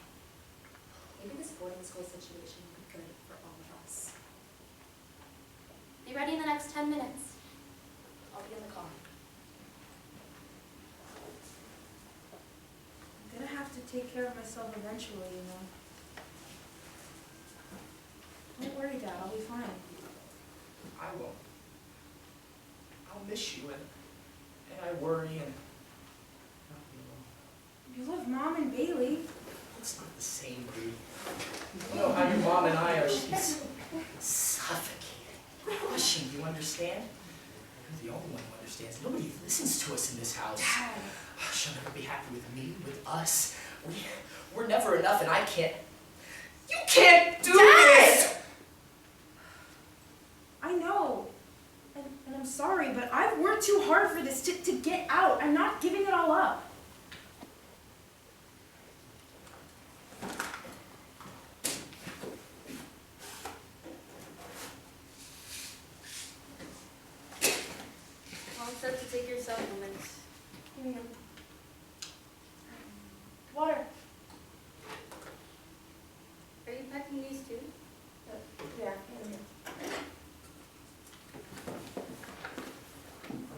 Maybe this boarding school situation will be good for all of us. Be ready in the next 10 minutes. I'll be in the car. I'm gonna have to take care of myself eventually, you know. Don't worry, Dad. I'll be fine. I won't. I'll miss you, and I worry, and You love Mom and Bailey. it's not the same, Bree. You know how your mom and I are. She's suffocating, crushing. You understand? You're the only one who understands. Nobody listens to us in this house. Dad. She'll never be happy with me, with us. We're never enough, and I can't. You can't do this! I know. And I'm sorry, but I've worked too hard for this to get out. I'm not giving it all up. All set to take your supplements. Water. Are you packing these too? Yeah. Are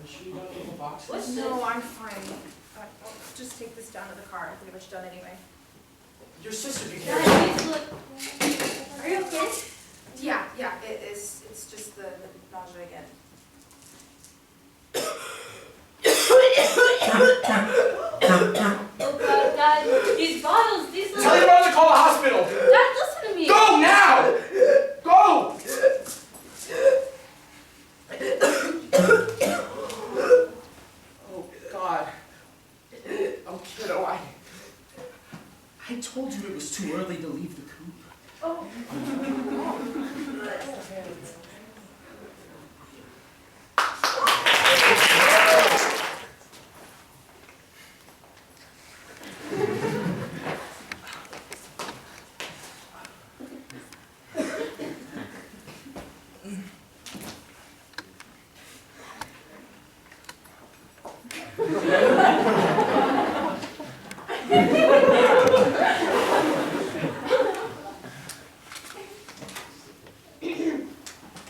you sure you don't need the boxes? What's No, this? I'm fine. I'll just take this down to the car. I'm pretty much done anyway. Your sister be careful. Guys, look. Are you okay? Yeah, it's just the nausea again. Oh God, Dad, these bottles, these Tell little... your mother to call the hospital. Dad, listen to me. Go now! Go! Oh, God. Oh, kiddo, I told you it was too early to leave the coop. Oh.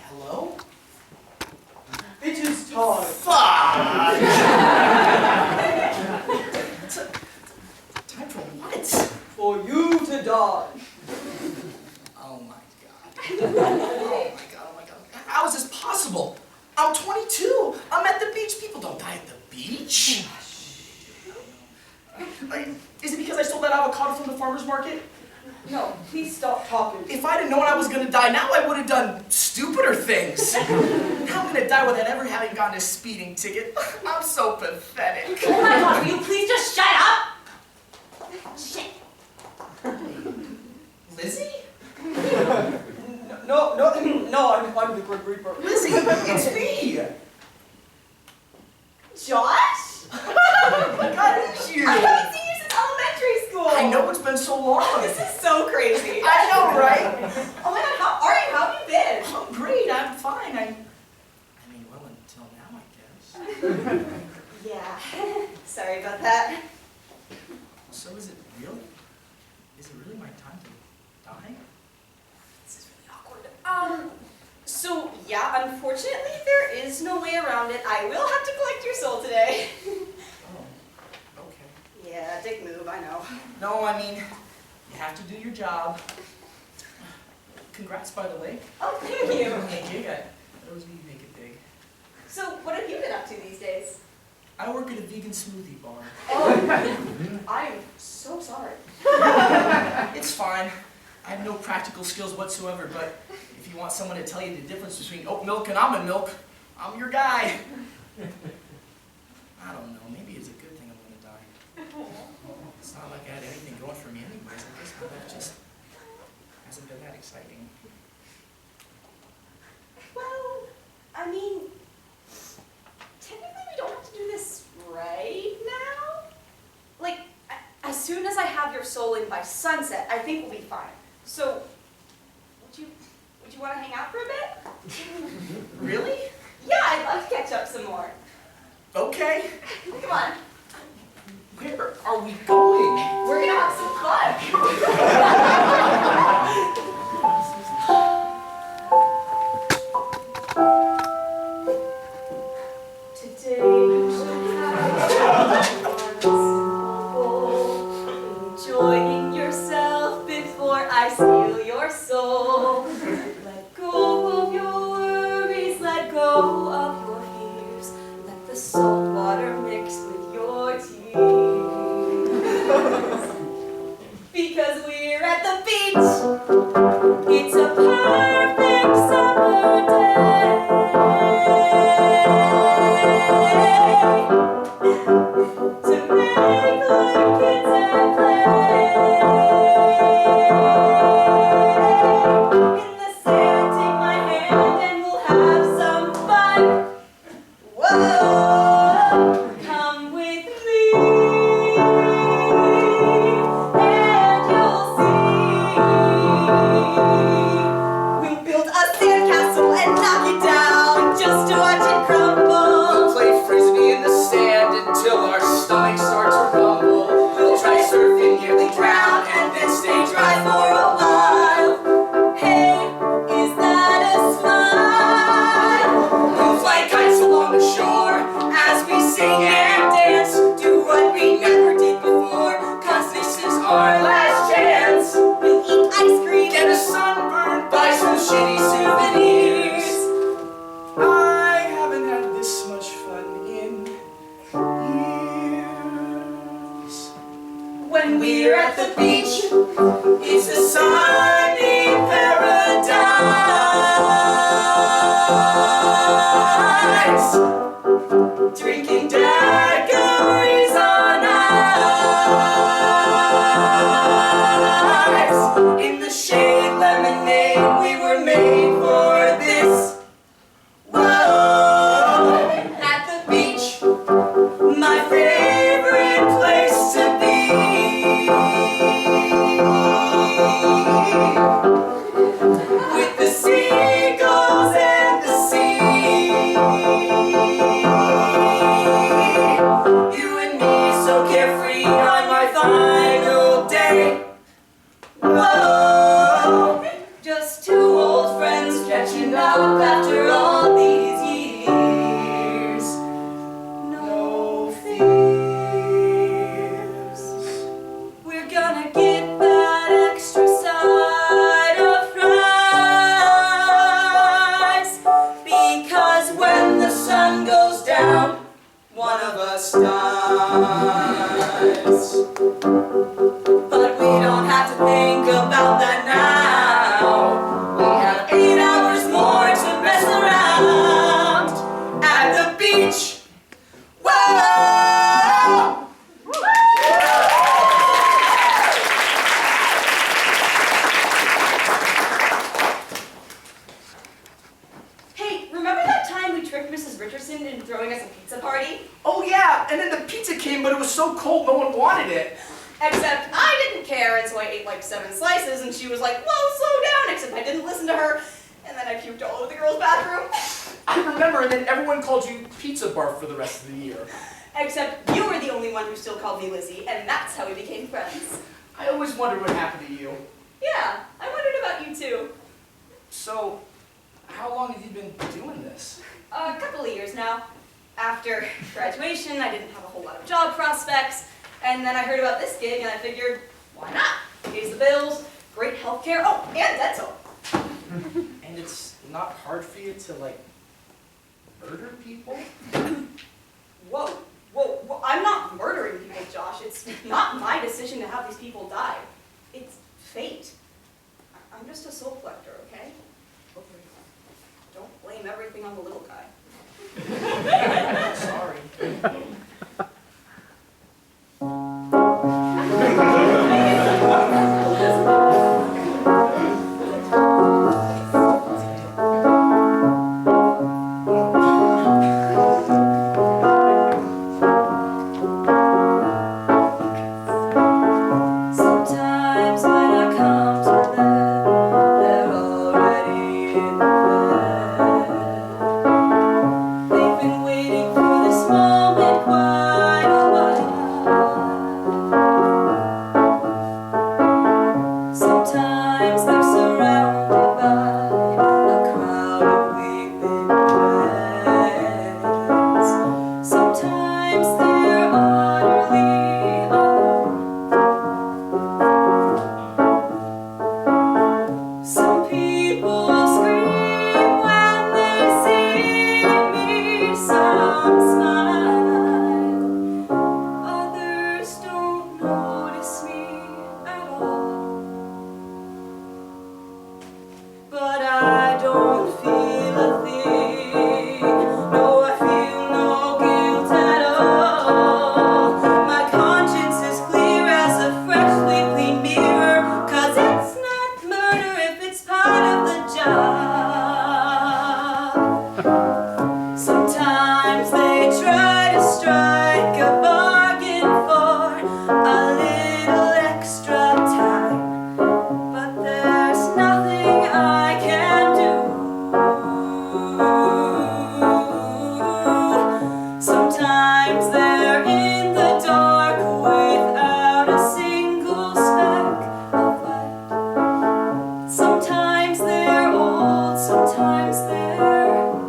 Hello? It is time. Fuck! Time for what? For you to die. Oh my God. Oh my God, oh my God. How is this possible? I'm 22. I'm at the beach. People don't die at the beach. Is it because I stole that avocado from the farmer's market? No, please stop talking. If I'd have known I was gonna die now, I would have done stupider things. Now I'm gonna die without ever having gotten a speeding ticket. I'm so pathetic. Oh my God, will you please just shut up? Shit. Lizzie? No, I'm the Grim Reaper. Lizzie, it's me! Josh? Oh my God, it's you! I haven't seen you since elementary school. I know it's been so long. This is so crazy. I know, right? Oh my God, how are you? How have you been? I'm great, I'm fine. I mean, well, until now, I guess. Yeah. Sorry about that. So is it really? Is it really my time to die? This is really awkward. So yeah, unfortunately there is no way around it. I will have to collect your soul today. Oh, okay. Yeah, dick move, I know. No, I mean, you have to do your job. Congrats, by the way. Oh, thank you. Thank you. I always need to make it big. So what have you been up to these days? I work at a vegan smoothie bar. Oh, I'm so sorry. It's fine. I have no practical skills whatsoever, but if you want someone to tell you the difference between oat milk and almond milk, I'm your guy. I don't know, maybe it's a good thing I'm gonna die. It's not like I had anything going for me anyways. I guess that just hasn't been that exciting. Well, I mean, technically we don't have to do this right now. Like, as soon as I have your soul in by sunset, I think we'll be fine. So, would you want to hang out for a bit? Really? Yeah, I'd love to catch up some more. Okay. Come on, Where are we going? we're gonna have some fun. Today you should have one simple goal. Enjoying yourself before I steal your soul. Let go of your worries, let go of your fears. Let the salt water mix with your tears. Because we're at the beach. It's a perfect summer day. To make like kids and play. In the sand, take my hand and we'll have some fun. Whoa, come with me, and you'll see. We'll build a sandcastle and knock it down just to watch it crumble. We'll play frisbee in the sand until our stomachs start to rumble. We'll try surfing, nearly drown, and then stay dry for a while. Hey, is that a smile? We'll fly kites along the shore as we sing and dance. Do what we here at the beach. It's a sunny paradise. Drinking daiquiris on ice. In the shade lemonade, we were made for this. Whoa, at the beach, my favorite place to be. With the seagulls and the sea. You and me so carefree on my final day. Whoa, just two old friends catching up after all these years. No fears. We're gonna get that extra side of fries. Because when the sun goes down, one of us dies. But we don't have to think about that now. We have 8 hours more to mess around at the beach. Whoa! Hey, remember that time we tricked Mrs. Richardson into throwing us a pizza party? Oh yeah, and then the pizza came, but it was so cold no one wanted it. Except I didn't care, and so I ate like 7 slices, and she was like, whoa, slow down, except I didn't listen to her, and then I puked all over the girls' bathroom. I remember, and then everyone called you Pizza Barf for the rest of the year. Except you were the only one who still called me Lizzie, and that's how we became friends. I always wondered what happened to you. Yeah, I wondered about you too. So, how long have you been doing this? A couple of years now. After graduation, I didn't have a whole lot of job prospects, and then I heard about this gig, and I figured, why not? Pays the bills, great healthcare, oh, and dental. And it's not hard for you to, like, murder people? Whoa, whoa, I'm not murdering people, Josh. It's not my decision to have these people die. It's fate. I'm just a soul collector, okay? Don't blame everything on the little guy. Sorry. Sometimes when I come to them, they're already in bed. They've been waiting for this moment quite a while. Sometimes they're surrounded by a crowd of weeping friends. Sometimes they're utterly alone. Some people scream when they see me, some smile, others don't notice me at all. But I don't feel a thing, no, I feel no guilt at all. My conscience is clear as a freshly clean mirror, 'cause it's not murder if it's part of the job. Sometimes they try to strike a bargain for a little extra time, but there's nothing I can do. Sometimes they're in the dark without a single speck of light. Sometimes they're old, sometimes they're young.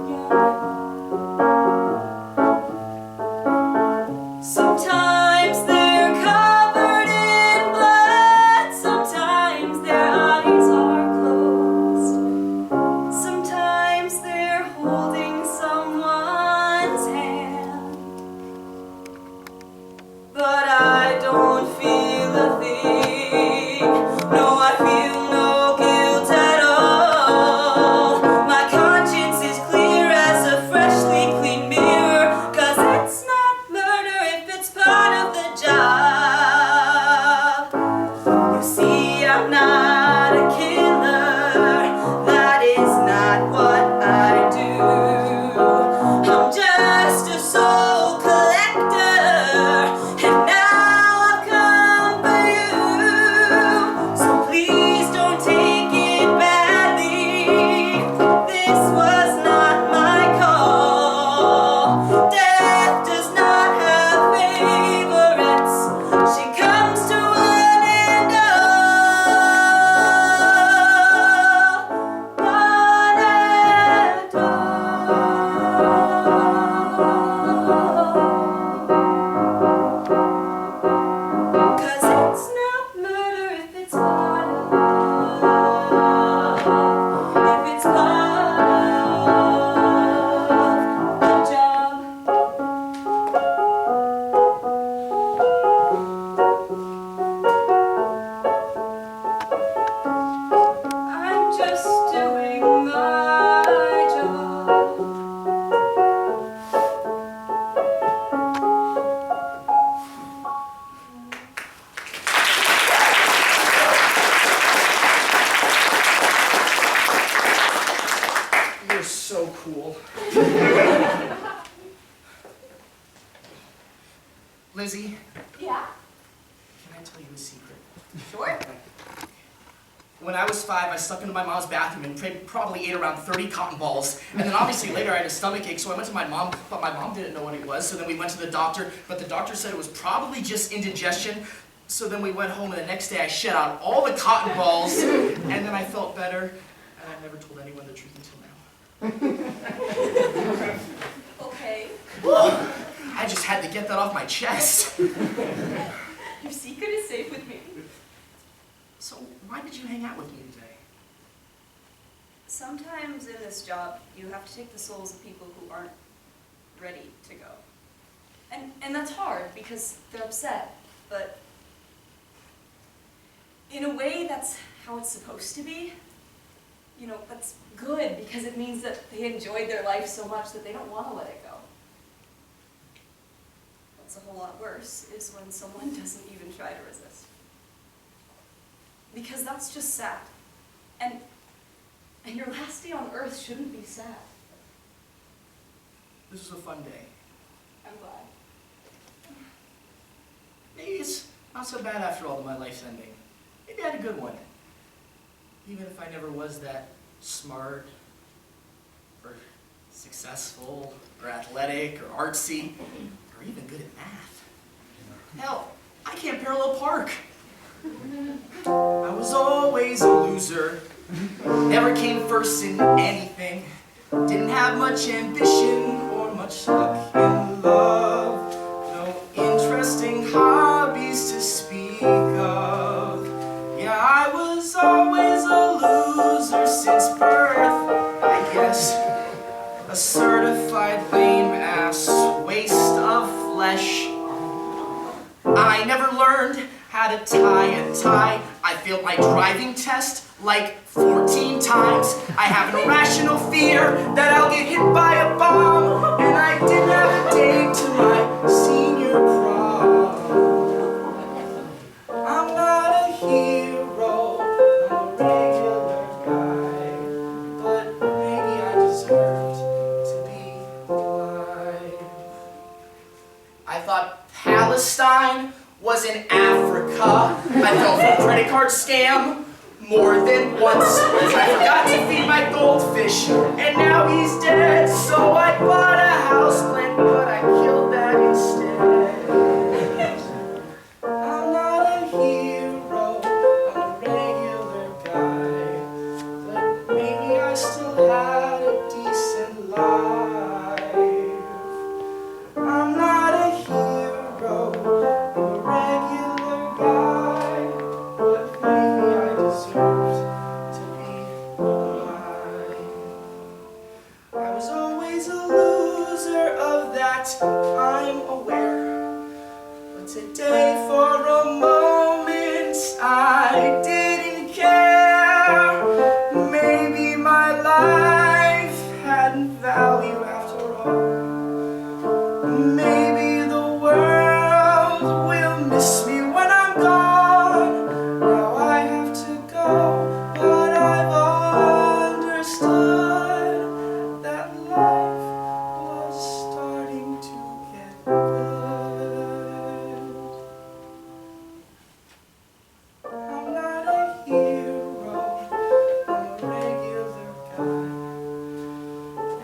Sometimes they're covered in blood, sometimes their eyes are closed. Sometimes they're holding someone's hand. Lizzie, Yeah? can I tell you a secret? Sure. When I was 5, I snuck into my mom's bathroom and probably ate around 30 cotton balls. And then obviously later I had a stomach ache, so I went to my mom, but my mom didn't know what it was. So then we went to the doctor, but the doctor said it was probably just indigestion. So then we went home, and the next day I shed out all the cotton balls, and then I felt better, and I've never told anyone the truth until now. Okay. I just had to get that off my chest. Your secret is safe with me. So why did you hang out with me today? Sometimes in this job, you have to take the souls of people who aren't ready to go. And that's hard because they're upset, but in a way that's how it's supposed to be. You know, that's good because it means that they enjoyed their life so much that they don't want to let it go. What's a whole lot worse is when someone doesn't even try to resist. Because that's just sad. And your last day on Earth shouldn't be sad. This was a fun day. I'm glad. Maybe it's not so bad after all that my life's ending. Maybe I had a good one. Even if I never was that smart, or successful, or athletic, or artsy, or even good at math. Hell, I can't parallel park. I was always a loser. Never came first in anything. Didn't have much ambition or much luck in love. No interesting hobbies to speak of. Yeah, I was always a loser since birth. I guess a certified lame-ass waste of flesh. I never learned how to tie a tie. I failed my driving test like 14 times. I have an irrational fear that I'll get hit by a bomb. And I didn't have a date to my senior prom. I'm not a hero, I'm a regular guy. But maybe I deserved to be alive. I thought Palestine was in Africa. I fell for a credit card scam more than once. I forgot to feed my goldfish, and now he's dead. So I bought a houseplant, but I killed that instead. I'm not a hero, I'm a regular guy. But maybe I still had a decent life. I'm not a hero, I'm a regular guy, but maybe I deserved to be alive. I was always a loser, of that I'm aware. But today, for a moment, I didn't care. Maybe my life hadn't value after all. Maybe the world will miss me when I'm gone. Now I have to go, but I've understood that life was starting to get good. I'm not a hero, I'm a regular guy.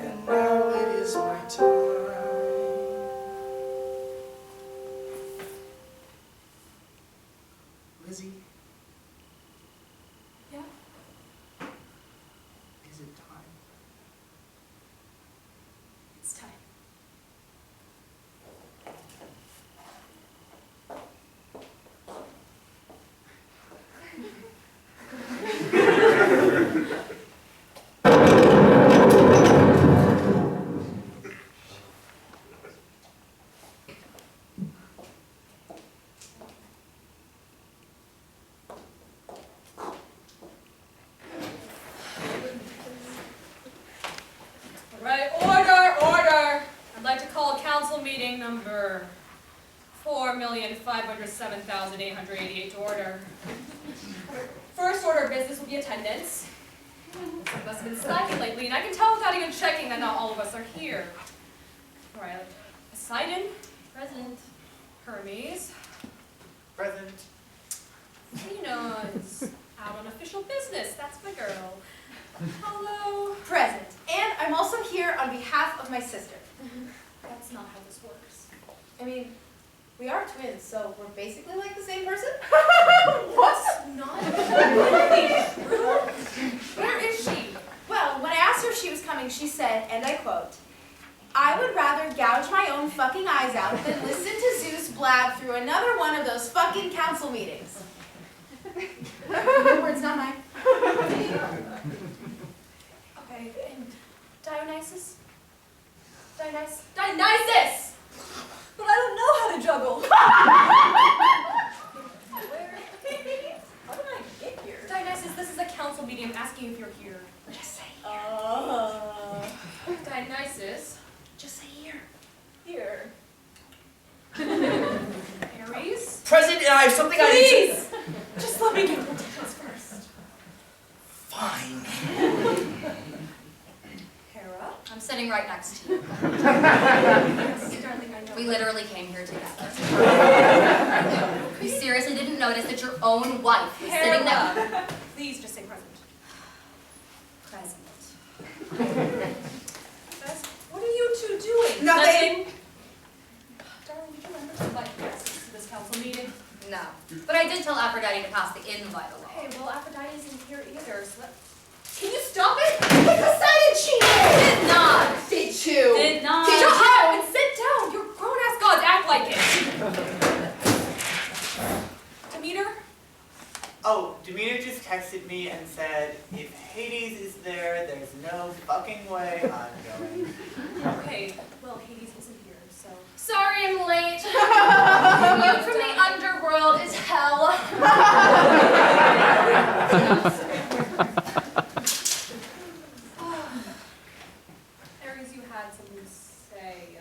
And now it is my time. Lizzie? Yeah? Is it time? It's time. Right, order! I'd like to call council meeting number 4,507,888 to order. First order of business will be attendance. Some of us have been slacking lately, and I can tell without even checking that not all of us are here. All right, Poseidon, Present. Hermes. Present. Tina's out on official business. That's my girl. Hello. Present. And I'm also here on behalf of my sister. That's not how this works. I mean, we are twins, so we're basically like the same person. What? Not really true. Where is she? Well, when I asked her if she was coming, she said, and I quote, "I would rather gouge my own fucking eyes out than listen to Zeus blab through another one of those fucking council meetings." Her words, not mine. Okay, and Dionysus? Dionysus! But I don't know how to juggle. Where? How did I get here? Dionysus, this is a council meeting. I'm asking if you're here. Just say Dionysus? Just say here. Here. Ares? President, I have something I need to... Please! Just let me get the tickets first. Fine. Hera? I'm sitting right next to you. Yes, darling, I know. We literally came here together. You seriously didn't notice that your own wife was sitting there? Hera! Please just say present. Present. Bess, what are you two doing? Nothing. Darling, did you remember to invite guests to this council meeting? No. But I did tell Aphrodite to pass the invite along. Okay, well, Aphrodite isn't here either, so that... Can you stop it? I decided she Did not. did too. Did not. Shut up and sit down! You're grown-ass gods, act like it! Demeter? Oh, Demeter just texted me and said, if Hades is there, there's no fucking way I'm going. Okay, well, Hades isn't here, so... Sorry I'm late. Commute from the underworld is hell. Ares, you had something to say.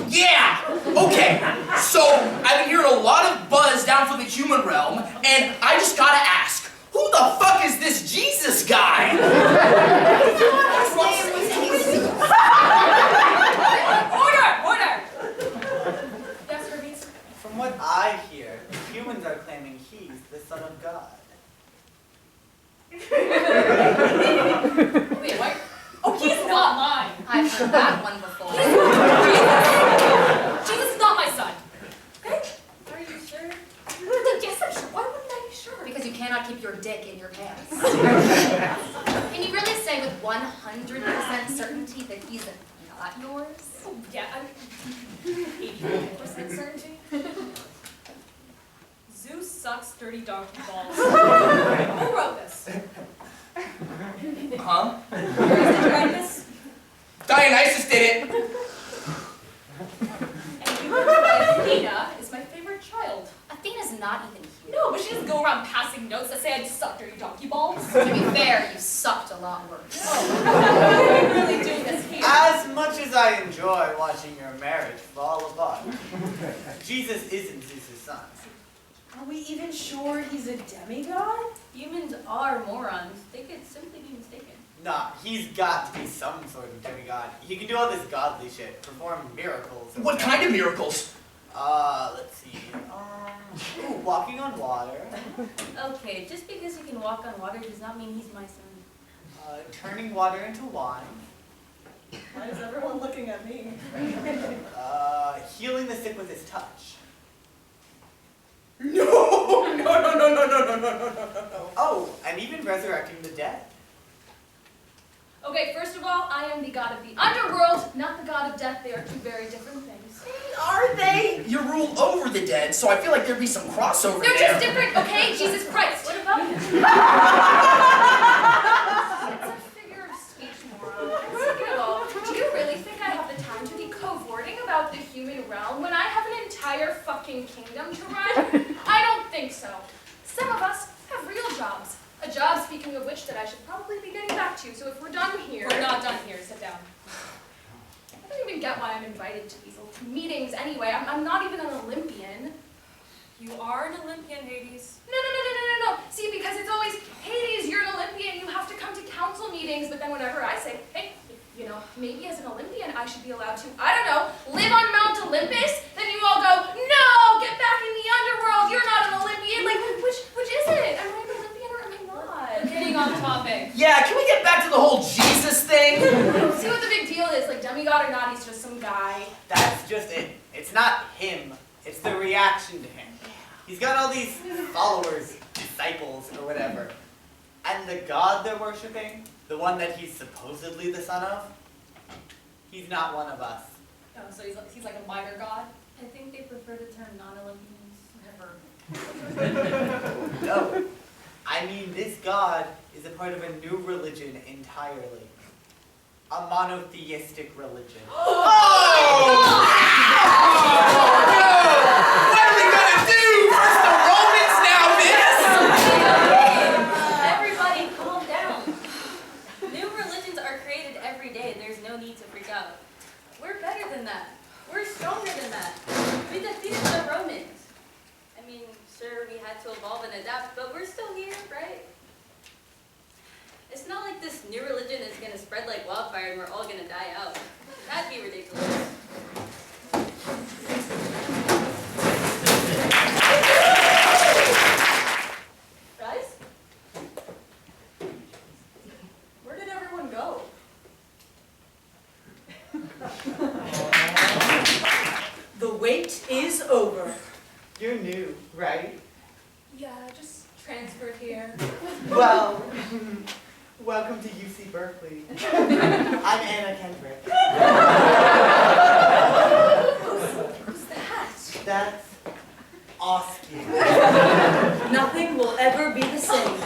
Yeah! Okay, so I've been hearing a lot of buzz down from the human realm, and I just gotta ask, who the fuck is this Jesus guy? Order! Yes, Hermes? From what I hear, humans are claiming he's the son of God. Wait, what? Oh, he's not mine! I've heard that one before. Jesus is not my son! Okay? Are you sure? Yes, I'm sure. Why wouldn't I be sure? Because you cannot keep your dick in your pants. Can you really say with 100% certainty that he's not yours? Oh, yeah, I'm 85% certainty. Zeus sucks dirty donkey balls. Who wrote this? Huh? Did you write this? Dionysus did it! And you Athena is my favorite child. Athena's not even here. No, but she doesn't go around passing notes that say I suck dirty donkey balls. To be fair, you sucked a lot worse. Oh, we really do this here. As much as I enjoy watching your marriage fall apart, Jesus isn't Zeus' son. Are we even sure he's a demigod? Humans are morons. They could simply be mistaken. Nah, he's got to be some sort of demigod. He can do all this godly shit, perform miracles. What kind of miracles? Let's see. Walking on water. Okay, just because he can walk on water does not mean he's my son. Turning water into wine. Why is everyone looking at me? Healing the sick with his touch. No! Oh, and even resurrecting the dead. Okay, first of all, I am the god of the underworld, not the god of death. They are two very different things. Are they? You rule over the dead, so I feel like there'd be some crossover They're there. just different, okay? Jesus Christ. What about him? It's a figure of speech, moron. Second of all, do you really think I have the time to be cavorting about the human realm when I have an entire fucking kingdom to run? I don't think so. Some of us have real jobs. A job, speaking of which, that I should probably be getting back to. So if we're done here... We're not done here. Sit down. I don't even get why I'm invited to these meetings anyway. I'm not even an Olympian. You are an Olympian, Hades. No. See, because it's always, Hades, you're an Olympian, you have to come to council meetings. But then whenever I say, hey, you know, maybe as an Olympian I should be allowed to, I don't know, live on Mount Olympus, then you all go, no! It's not him. It's the reaction to him. He's got all these followers, disciples, or whatever. And the God they're worshiping, the one that he's supposedly the son of, he's not one of us. Oh, so he's like a minor god? I think they prefer the term non-Olympians. Never. No. I mean, this God is a part of a new religion entirely. A monotheistic religion. What are we gonna do? First the Romans, now this? Everybody calm down. New religions are created every day. There's no need to freak out. We're better than that. We're stronger than that. We defeated the Romans. I mean, sure, we had to evolve and adapt, but we're still here, right? It's not like this new religion is going to spread like wildfire and we're all going to die out. That'd be ridiculous. Guys? Where did everyone go? The wait is over. You're new, right? Yeah, just transferred here. Well, welcome to UC Berkeley. I'm Anna Kendrick. Who's that? That's Oski. Nothing will ever be the same.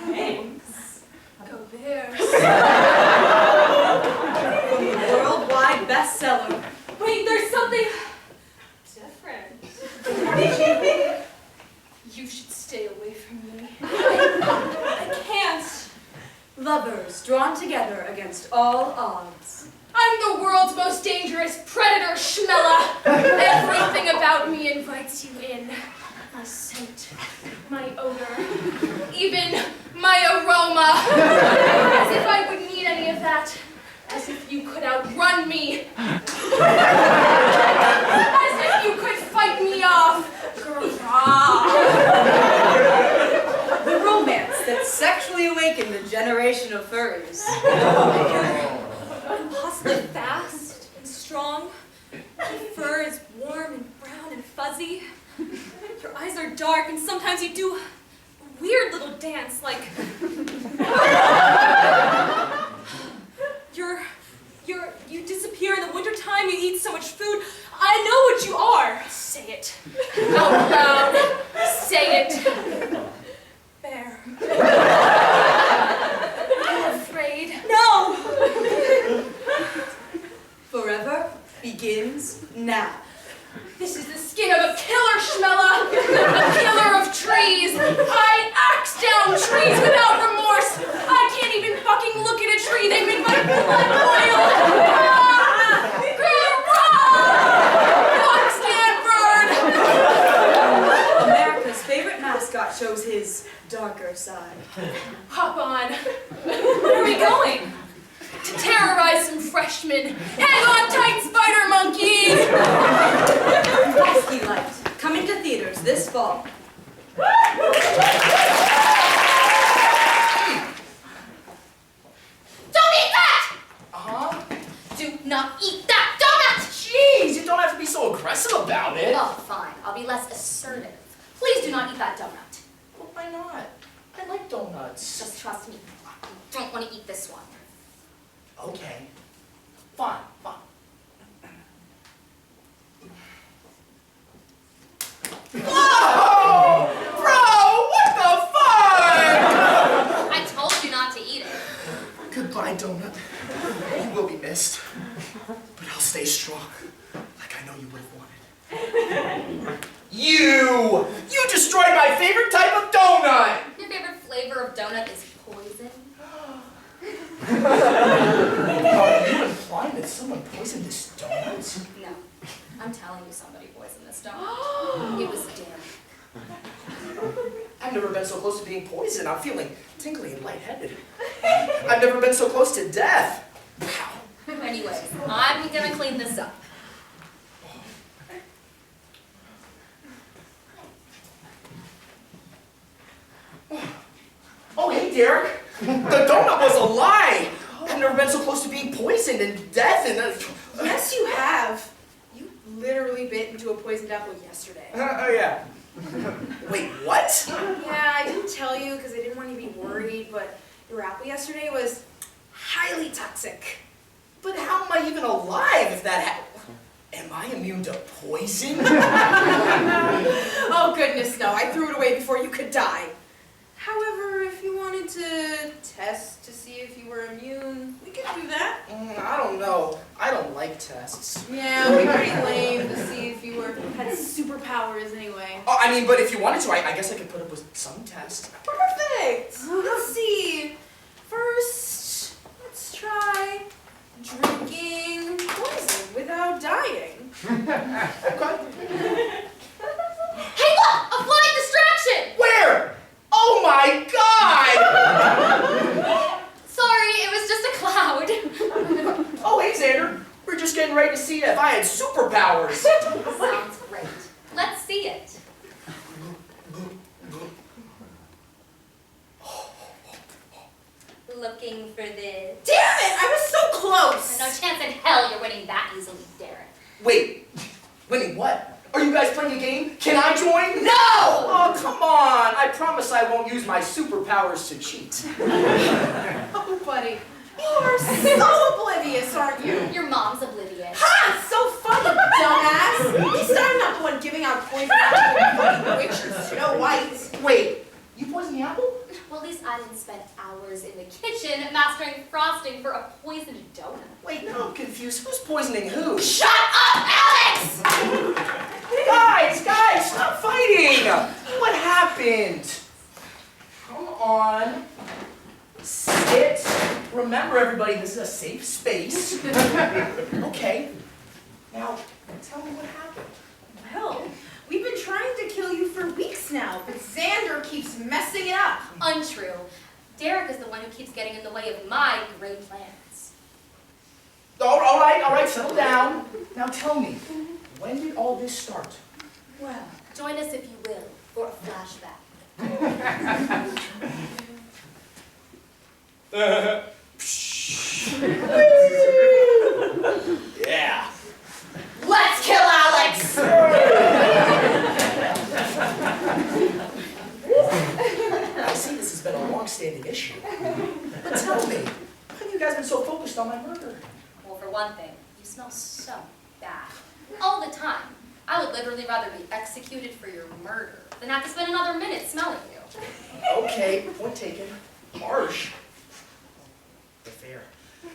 Thanks. Go Bears. From the worldwide bestseller. Wait, there's something different. You should stay away from me. I can't. Lovers drawn together against all odds. I'm the world's most dangerous predator, Schmella. Everything about me invites you in. My scent, my odor, even my aroma. As if I would need any of that. As if you could outrun me. As if you could fight me off. The romance that sexually awakened a generation of furries. Impossibly fast and strong. Your fur is warm and brown and fuzzy. Your eyes are dark and sometimes you do a weird little dance like... You disappear in the wintertime, you eat so much food. I know what you are. Say it. Out loud. Say it. Bear. I'm afraid. No! Forever begins now. This is the skin of a killer, Schmella! A killer of trees! I axe down trees without remorse! I can't even fucking look at a tree, they make my blood boil! America's favorite mascot shows his darker side. Hop on. Where are we going? To terrorize some freshmen. Hang on tight, spider monkey! Oski Light, coming to theaters this fall. Don't eat that! Uh-huh. Do not eat that donut! Jeez, you don't have to be so aggressive about it. Oh, fine. I'll be less assertive. Please do not eat that donut. Well, why not? I like donuts. Just trust me. I don't want to eat this one. Okay. Fine, fine. Whoa! Bro, what the fuck? I told you not to eat it. Goodbye, donut. You will be missed. But I'll stay strong, like I know you would have wanted. You! You destroyed my favorite type of donut! Your favorite flavor of donut is poison? Are you implying that someone poisoned this donut? No. I'm telling you somebody poisoned this donut. It was Derek. I've never been so close to being poisoned. I'm feeling tingly and lightheaded. I've never been so close to death. Wow. Anyways, I'm gonna clean this up. Oh, hey, Derek. The donut was a lie. I've never been so close to being poisoned and death and Yes, you have. You literally bit into a poisoned apple yesterday. Oh, yeah. Wait, what? Yeah, I didn't tell you because I didn't want you to be worried, but your apple yesterday was highly toxic. But how am I even alive if that happened? Am I immune to poison? Oh, goodness, no. I threw it away before you could die. However, if you wanted to test to see if you were immune, we could do that. I don't know. I don't like tests. Yeah, it would be pretty lame to see if you had superpowers anyway. Oh, I mean, but if you wanted to, I guess I could put up with some tests. Perfect. Let's see. First, let's try drinking poison without dying. Okay. Hey, look! A flying distraction! Where? Oh my God! Sorry, it was just a cloud. Oh, hey, Xander. We're just getting ready to see if I had superpowers. Sounds great. Let's see it. Looking for this. Damn it! I was so close. No chance in hell you're winning that easily, Derek. Wait. Winning what? Are you guys playing a game? Can I join? No! Oh, come on. I promise I won't use my superpowers to cheat. Oh, buddy. You are so oblivious, aren't you? Your mom's oblivious. Ha! So funny, dumbass. At least I'm not the one giving out poison to the fucking witch and Snow White. Wait, you poisoned the apple? Well, at least I didn't spend hours in the kitchen mastering frosting for a poisoned donut. Wait, no, I'm confused. Who's poisoning who? Shut up, Alex! Guys, stop fighting! What happened? Come on. Sit. Remember, everybody, this is a safe space. Okay. Now, tell me what happened. Well, we've been trying to kill you for weeks now, but Xander keeps messing it up. Untrue. Derek is the one who keeps getting in the way of my great plans. All right, settle down. Now tell me, when did all this start? Well, join us if you will for a flashback. Yeah. Let's kill Alex! I see this has been a long-standing issue. But tell me, how have you guys been so focused on my murder? Well, for one thing, you smell so bad. All the time. I would literally rather be executed for your murder than have to spend another minute smelling you. Okay, point taken. Harsh. But fair.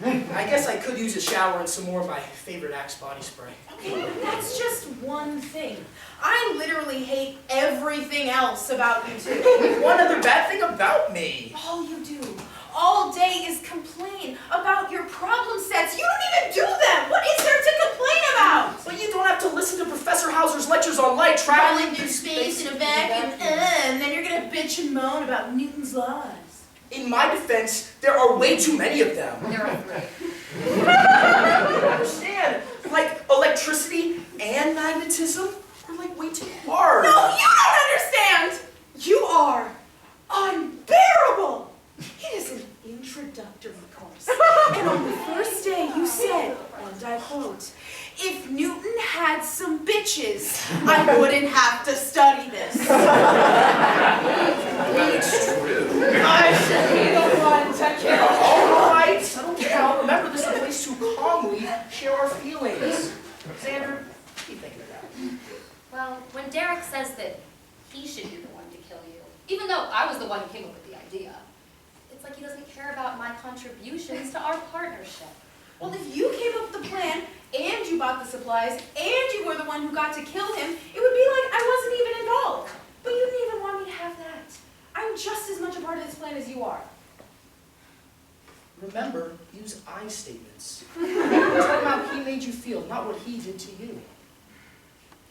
I guess I could use a shower and some more of my favorite Axe body spray. Okay, but that's just one thing. I literally hate everything else about you two. One other bad thing about me. All you do all day is complain about your problem sets. You don't even do them. What is there to complain about? But you don't have to listen to Professor Hauser's lectures on light traveling Through space in a vacuum, and then you're gonna bitch and moan about Newton's laws. In my defense, there are way too many of them. There are three. I don't understand. Like electricity and magnetism are like way too hard. No, you don't understand! You are unbearable! It is an introductory course. And on the first day you said, and I quote, "If Newton had some bitches, I wouldn't have to study this." It's true. I should be the one to kill him. All right, settle down. Remember, this is a place to calmly share our feelings. Xander, what are you thinking about? Well, when Derek says that he should be the one to kill you, even though I was the one who came up with the idea, it's like he doesn't care about my contributions to our partnership. Well, if you came up with the plan, and you bought the supplies, and you were the one who got to kill him, it would be like I wasn't even involved. But you didn't even want me to have that. I'm just as much a part of this plan as you are. Remember, use I statements. Talk about how he made you feel, not what he did to you.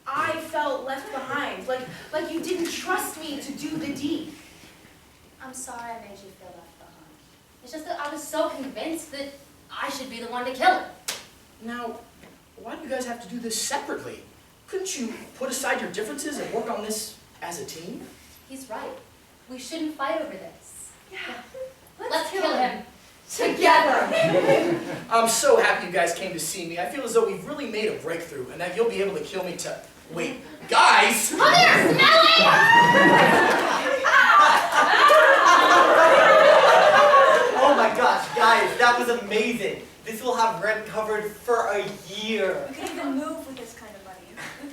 I felt left behind, like you didn't trust me to do the deed. I'm sorry I made you feel left behind. It's just that I was so convinced that I should be the one to kill him. Now, why do you guys have to do this separately? Couldn't you put aside your differences and work on this as a team? He's right. We shouldn't fight over this. Yeah. Let's kill him. together. I'm so happy you guys came to see me. I feel as though we've really made a breakthrough and that you'll be able to kill me to... Wait, guys! Come here, smelly! Oh my gosh, guys, that was amazing. This will have rent covered for a year. You can even move with this kind of money.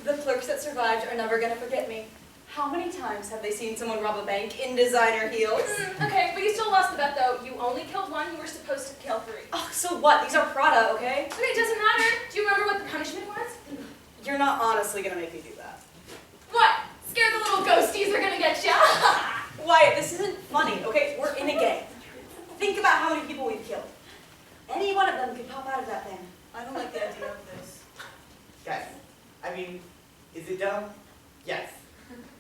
The clerks that survived are never gonna forget me. How many times have they seen someone rob a bank in designer heels? Okay, but you still lost the bet though. You only killed one, you were supposed to kill 3. Oh, so what? These are Prada, okay? Okay, it doesn't matter. Do you remember what the punishment was? You're not honestly gonna make me do that. What? Scared the little ghosties are gonna get ya? Wyatt, this isn't funny, okay? We're in a gang. Think about how many people we've killed. Any one of them could pop out of that thing. I don't like the idea of this. Guys, I mean, is it dumb? Yes.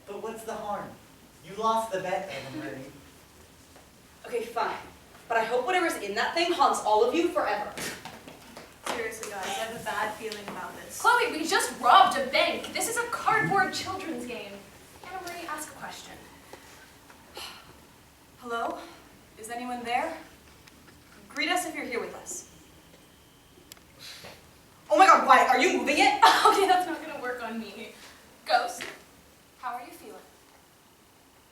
But what's the harm? You lost the bet, Anna Marie. Okay, fine. But I hope whatever's in that thing haunts all of you forever. Seriously, guys, I have a bad feeling about this. Chloe, we just robbed a bank. This is a cardboard children's game. Anna Marie, ask a question. Hello? Is anyone there? Greet us if you're here with us. Oh my god, Wyatt, are you moving it? Okay, that's not gonna work on me. Ghost, how are you feeling?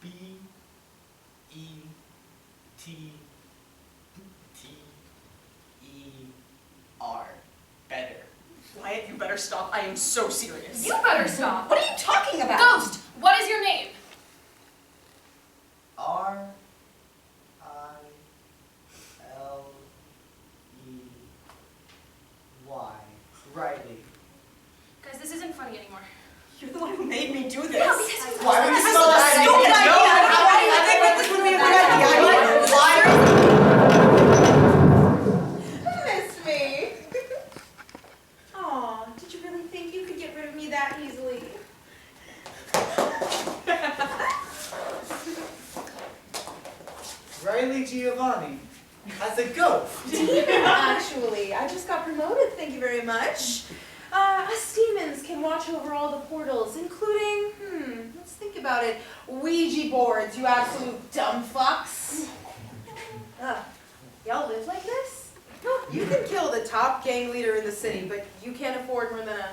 B-E-T-T-E-R. Better. Wyatt, you better stop. I am so serious. You better stop. What are you talking about? Ghost, what is your name? R-I-L-E-Y. Riley. Guys, this isn't funny anymore. You're the one who made me do this. Yeah, because you Why would you This is spell a that? stupid idea. No, I think that this would be a good idea. Miss me. Aw, did you really think you could get rid of me that easily? Riley Giovanni. As a ghost. Actually, I just got promoted, thank you very much. Us demons can watch over all the portals, including, let's think about it, Ouija boards, you absolute dumb fucks. Y'all live like this? You can kill the top gang leader in the city, but you can't afford more than a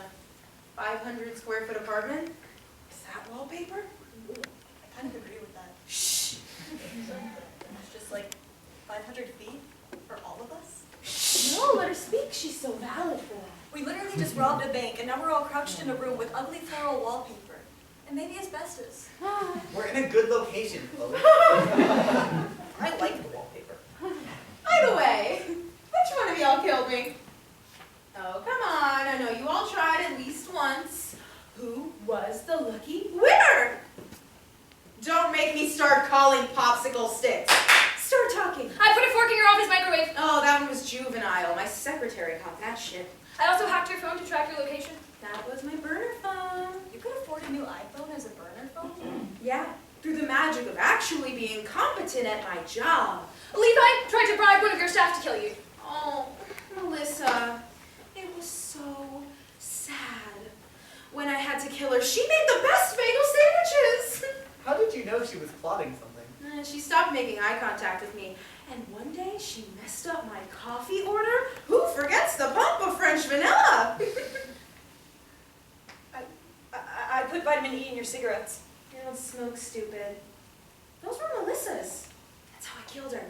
500 square foot apartment? Is that wallpaper? I kind of agree with that. Shh. It's just like 500 feet for all of us. No, let her speak. She's so valid for that. We literally just robbed a bank, and now we're all crouched in a room with ugly floral wallpaper. And maybe asbestos. We're in a good location, Chloe. I like the wallpaper. Either way, which one of y'all killed me? Oh, come on. I know you all tried at least once. Who was the lucky winner? Don't make me start calling popsicle sticks. Start talking. I put a fork in your office microwave. Oh, that one was juvenile. My secretary caught that shit. I also hacked your phone to track your location. That was my burner phone. You could afford a new iPhone as a burner phone? Yeah, through the magic of actually being competent at my job. Levi tried to bribe one of your staff to kill you. Oh, Melissa, it was so sad. When I had to kill her, she made the best bagel sandwiches. How did you know she was plotting something? She stopped making eye contact with me, and one day she messed up my coffee order. Who forgets the pump of French vanilla? I put vitamin E in your cigarettes. You don't smoke, stupid. Those were Melissa's. That's how I killed her.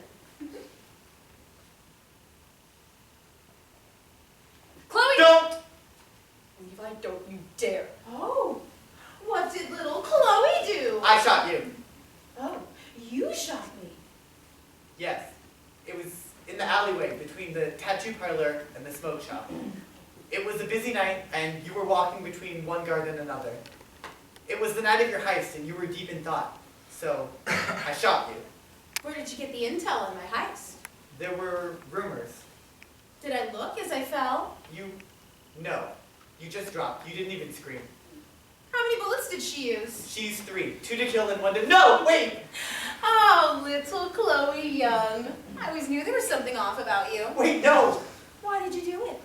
Chloe! Don't! Levi, don't you dare. Oh, what did little Chloe do? I shot you. Oh, you shot me. Yes. It was in the alleyway between the tattoo parlor and the smoke shop. It was a busy night, and you were walking between one guard and another. It was the night of your heist, and you were deep in thought. So, I shot you. Where did you get the intel on my heist? There were rumors. Did I look as I fell? No. You just dropped. You didn't even scream. How many bullets did she use? She used 3. 2 to kill and 1 to... No! Wait! Oh, little Chloe Young. I always knew there was something off about you. Wait, no! Why did you do it?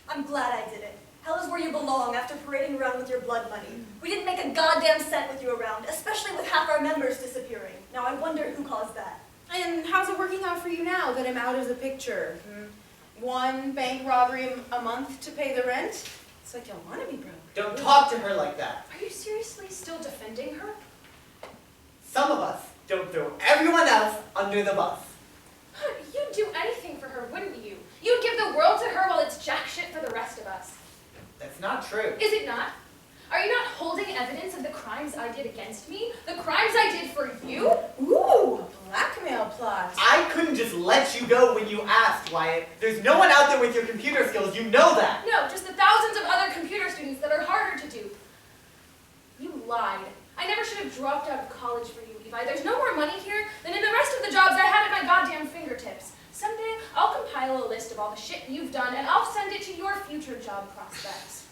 I'm glad I did it. Hell is where you belong after parading around with your blood money. We didn't make a goddamn cent with you around, especially with half our members disappearing. Now I wonder who caused that. And how's it working out for you now that I'm out of the picture? One bank robbery a month to pay the rent? It's like you want to be broke. Don't talk to her like that. Are you seriously still defending her? Some of us don't throw everyone else under the bus. You'd do anything for her, wouldn't you? You'd give the world to her while it's jack shit for the rest of us. That's not true. Is it not? Are you not holding evidence of the crimes I did against me? The crimes I did for you? Ooh, a blackmail plot. I couldn't just let you go when you asked, Wyatt. There's no one out there with your computer skills, you know that. No, just the thousands of other computer students that are harder to dupe. You lied. I never should have dropped out of college for you, Levi. There's no more money here than in the rest of the jobs I had at my goddamn fingertips. Someday, I'll compile a list of all the shit you've done, and I'll send it to your future job prospects.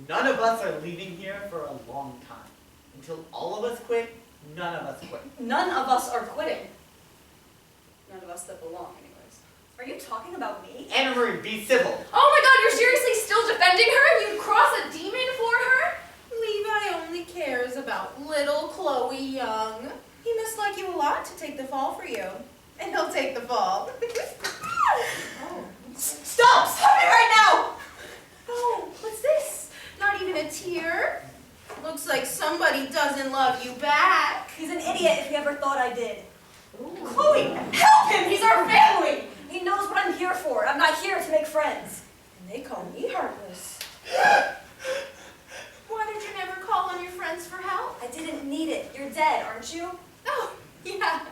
None of us are leaving here for a long time. Until all of us quit, none of us quit. None of us are quitting. None of us that belong, anyways. Are you talking about me? Anna Marie, be civil. Oh my god, you're seriously still defending her? You'd cross a demon for her? Levi only cares about little Chloe Young. He must like you a lot to take the fall for you. And he'll take the fall. Oh. Stop! Stop it right now! Oh, what's this? Not even a tear? Looks like somebody doesn't love you back. He's an idiot if he ever thought I did. Ooh. Chloe, help him! He's our family! He knows what I'm here for. I'm not here to make friends. And they call me heartless. Why did you never call on your friends for help? I didn't need it. You're dead, aren't you? Oh, yeah.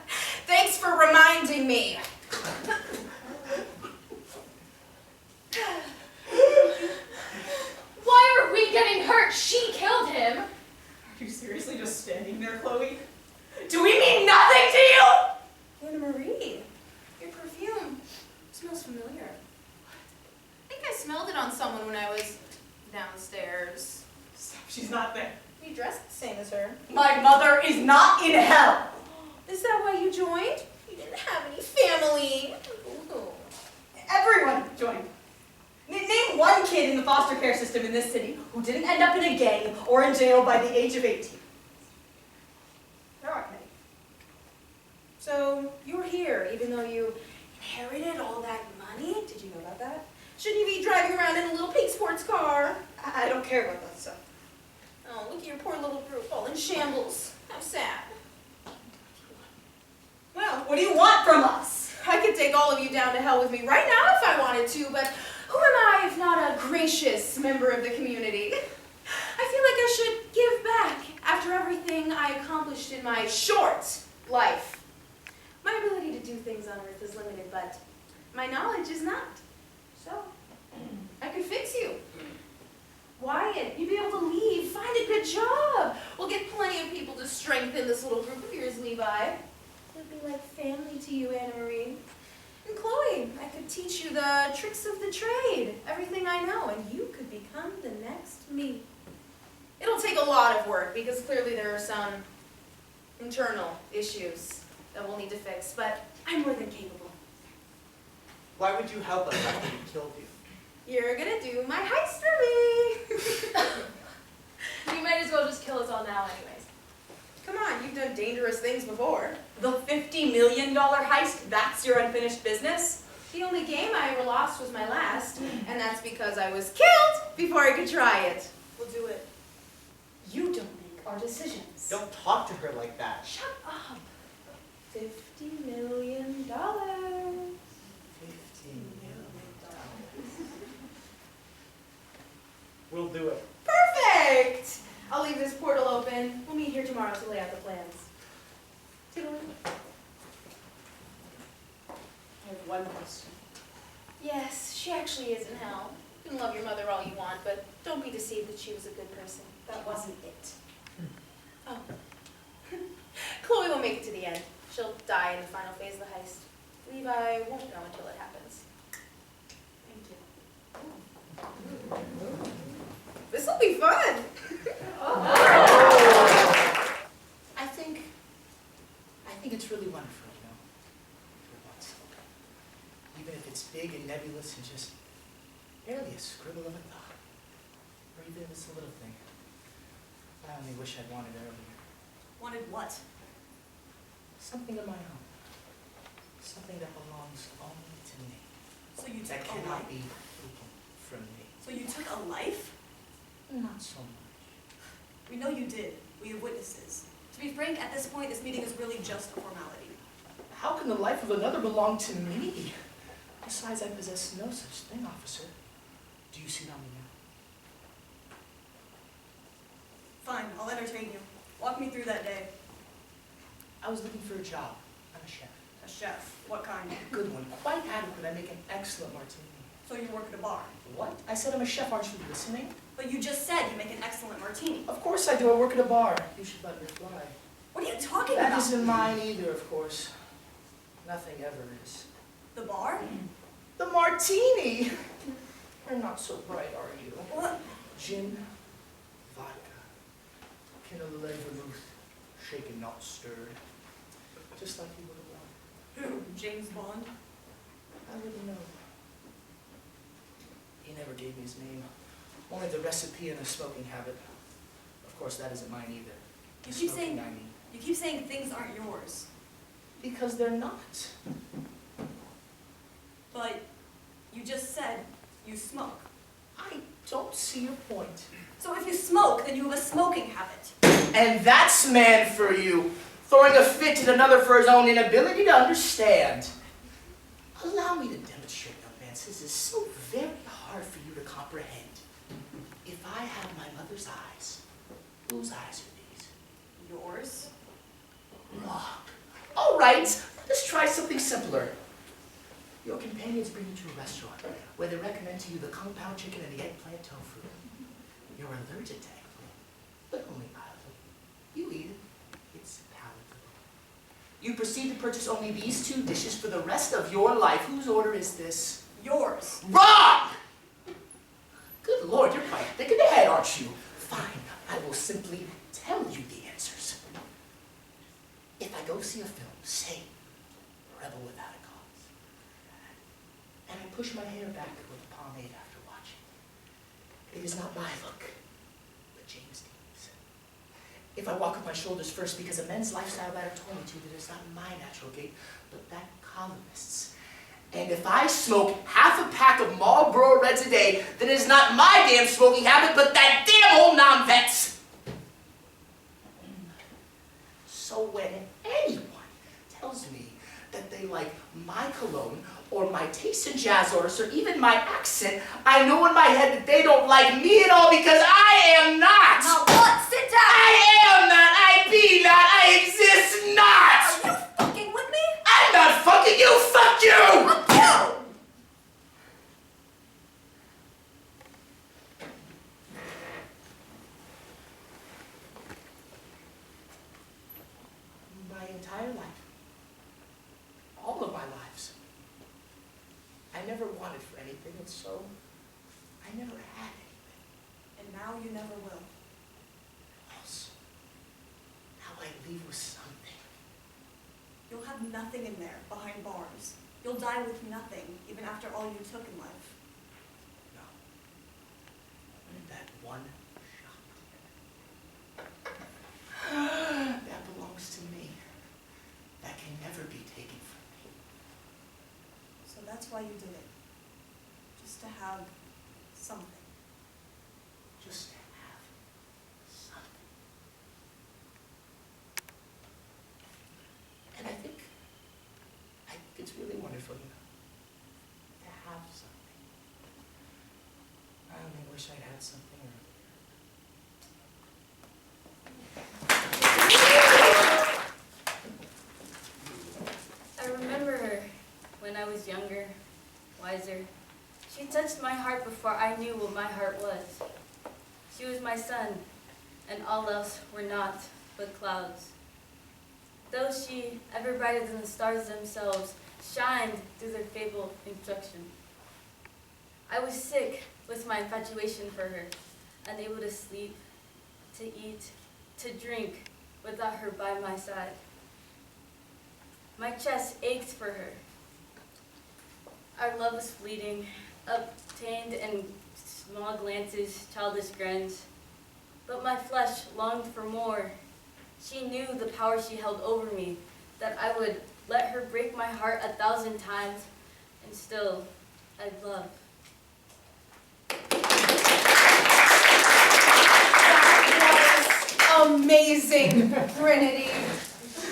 Thanks for reminding me. Why are we getting hurt? She killed him. Are you seriously just standing there, Chloe? Do we mean nothing to you? Anna Marie, your perfume smells familiar. I think I smelled it on someone when I was downstairs. She's not there. You dressed the same as her. My mother is not in hell. Is that why you joined? You didn't have any family. Ooh. Everyone joined. Name one kid in the foster care system in this city who didn't end up in a gang or in jail by the age of 18. There aren't many. So you're here, even though you inherited all that money? Did you know about that? Shouldn't you be driving around in a little pink sports car? I don't care about that stuff. Oh, look at your poor little group, all in shambles. How sad. Well, what do you want from us? I could take all of you down to hell with me right now if I wanted to, but who am I if not a gracious member of the community? I feel like I should give back after everything I accomplished in my short life. My ability to do things on Earth is limited, but my knowledge is not. So, I could fix you. Wyatt, you'd be able to leave, find a good job. We'll get plenty of people to strengthen this little group of yours, Levi. It'd be like family to you, Anna Marie. And Chloe, I could teach you the tricks of the trade, everything I know, and you could become the next me. It'll take a lot of work because clearly there are some internal issues that we'll need to fix, but I'm more than capable. Why would you help us after we killed you? You're gonna do my heist for me. You might as well just kill us all now anyways. Come on, you've done dangerous things before. The $50 million heist, that's your unfinished business? The only game I ever lost was my last, and that's because I was killed before I could try it. We'll do it. You don't make our decisions. Don't talk to her like that. Shut up. $50 million. $15 million. We'll do it. Perfect! I'll leave this portal open. We'll meet here tomorrow to lay out the plans. Toodaloo. I have one question. Yes, she actually is in hell. You can love your mother all you want, but don't be deceived that she was a good person. That wasn't it. Oh. Chloe will make it to the end. She'll die in the final phase of the heist. Levi won't know until it happens. Thank you. This'll be fun! I think it's really wonderful, you know, for once. Even if it's big and nebulous and just barely a scribble of a thought, or even if it's a little thing. I only wish I'd wanted it earlier. Wanted what? Something of my own. Something that belongs only to me. So you That took a cannot life? be taken from me. So you took a life? Not so much. We know you did. We have witnesses. To be frank, at this point, this meeting is really just a formality. How can the life of another belong to me? Besides, I possess no such thing, officer. Do you see on me now? Fine, I'll entertain you. Walk me through that day. I was looking for a job. I'm a chef. A chef. What kind? A good one. Quite adequate. I make an excellent martini. So you work at a bar. What? I said I'm a chef. Aren't you listening? But you just said you make an excellent martini. Of course I do. I work at a bar. You should let me fly. What are you talking That about? isn't mine either, of course. Nothing ever is. The bar? The martini! You're not so bright, are you? What? Gin, vodka, Canada vermouth, shaken, not stirred. Just like you would have wanted. Who? James Bond? I wouldn't know. He never gave me his name. Only the recipe and a smoking habit. Of course, that isn't mine either. You The keep smoking, saying- I mean. You keep saying things aren't yours. Because they're not. But you just said you smoke. I don't see your point. So if you smoke, then you have a smoking habit. And that's man for you, throwing a fit at another for his own inability to understand. Allow me to demonstrate, young man, since it's so very hard for you to comprehend. If I have my mother's eyes, whose eyes are these? Yours? Wrong. All right, let's try something simpler. Your companions bring you to a restaurant where they recommend to you the Kung Pao chicken and the eggplant tofu. You're allergic to eggplant, but only mildly. You eat it. It's palatable. You proceed to purchase only these two dishes for the rest of your life. Whose order is this? Yours. Wrong! Good Lord, you're quite thick in the head, aren't you? Fine, I will simply tell you the answers. If I go see a film, say, Rebel Without a Cause, and I push my hair back with pomade after watching, it is not my look, but James Dean's. If I walk with my shoulders first because a men's lifestyle ladder told me to, that is not my natural gait, but that columnist's. And if I smoke half a pack of Marlboro Reds a day, then it is not my damn smoking habit, but that damn old non-vet's. So when anyone tells me that they like my cologne, or my taste in jazz orders, or even my accent, I know in my head that they don't like me at all because I am not! Now what? Sit down! I am not! I be not! I exist not! Are you fucking with me? I'm not fucking you! Fuck you! Fuck you! My entire life. All of my lives. I never wanted for anything, and so I never had anything And now you never will. else. Now I leave with something. You'll have nothing in there, behind bars. You'll die with nothing, even after all you took in life. No. That one shot. That belongs to me. That can never be taken from me. So that's why you did it. Just to have something. Just to have something. And I think it's really wonderful, you know, to have something. I only wish I'd had something earlier. I remember her when I was younger, wiser. She touched my heart before I knew what my heart was. She was my sun, and all else were not but clouds. Though she, ever brighter than the stars themselves, shined through their fabled instruction. I was sick with my infatuation for her, unable to sleep, to eat, to drink without her by my side. My chest ached for her. Our love was fleeting, obtained in small glances, childish grins. But my flesh longed for more. She knew the power she held over me, that I would let her break my heart 1,000 times, and still, I'd love. That was amazing, Trinity.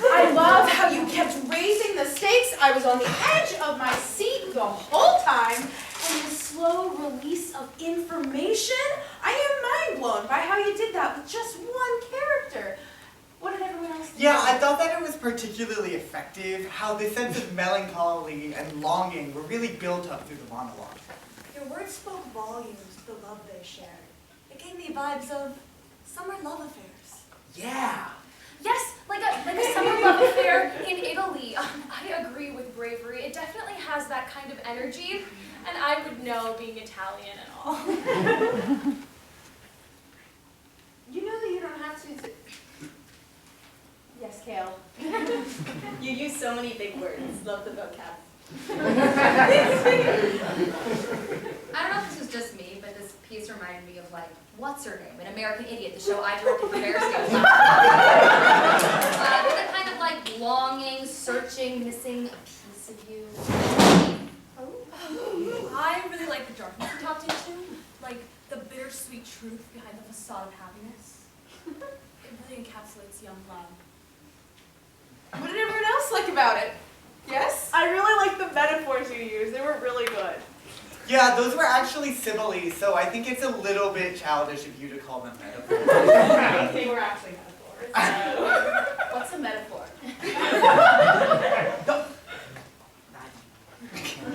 I love how you kept raising the stakes. I was on the edge of my seat the whole time. And the slow release of information. I am mind blown by how you did that with just one character. What did everyone else think? Yeah, I thought that it was particularly effective, how the sense of melancholy and longing were really built up through the monologue. Your words spoke volumes to the love they shared. It gave me vibes of summer love affairs. Yeah. Yes, like a summer love affair in Italy. I agree with Bravery. It definitely has that kind of energy, and I would know being Italian and all. You know that you don't have to. Yes, Kale. You use so many big words. Love the vocab. I don't know if this was just me, but this piece reminded me of, like, What's Her Name? An American Idiot, the show I directed for BarePage. The kind of, like, longing, searching, missing a piece of you. I really like the darkness we tapped into, like the bittersweet truth behind the facade of happiness. It really encapsulates young love. What did everyone else like about it? Yes? I really like the metaphors you used. They were really good. Yeah, those were actually similes, so I think it's a little bit childish of you to call them metaphors. They were actually metaphors. What's a metaphor?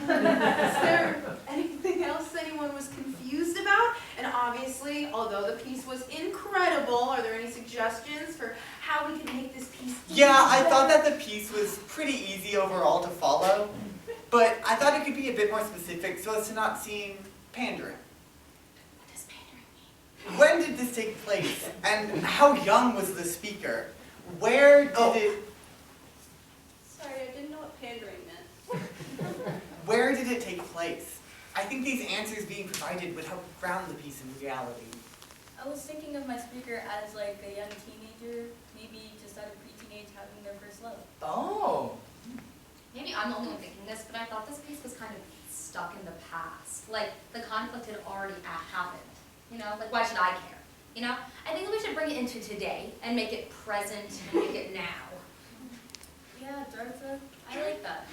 Is there anything else anyone was confused about? And obviously, although the piece was incredible, are there any suggestions for how we can make this piece Yeah, I thought that the piece was pretty easy overall to follow, but I thought it could be a bit more specific so as to not seem pandering. What does pandering mean? When did this take place, and how young was the speaker? Where did it... Sorry, I didn't know what pandering meant. Where did it take place? I think these answers being provided would help ground the piece in reality. I was thinking of my speaker as like a young teenager, maybe just out of pre-teenage having their first love. Oh. Maybe I'm the only one thinking this, but I thought this piece was kind of stuck in the past. Like, the conflict had already happened. You know, like, why should I care? You know? I think that we should bring it into today and make it present and make it now. Yeah, Dartha, I like that.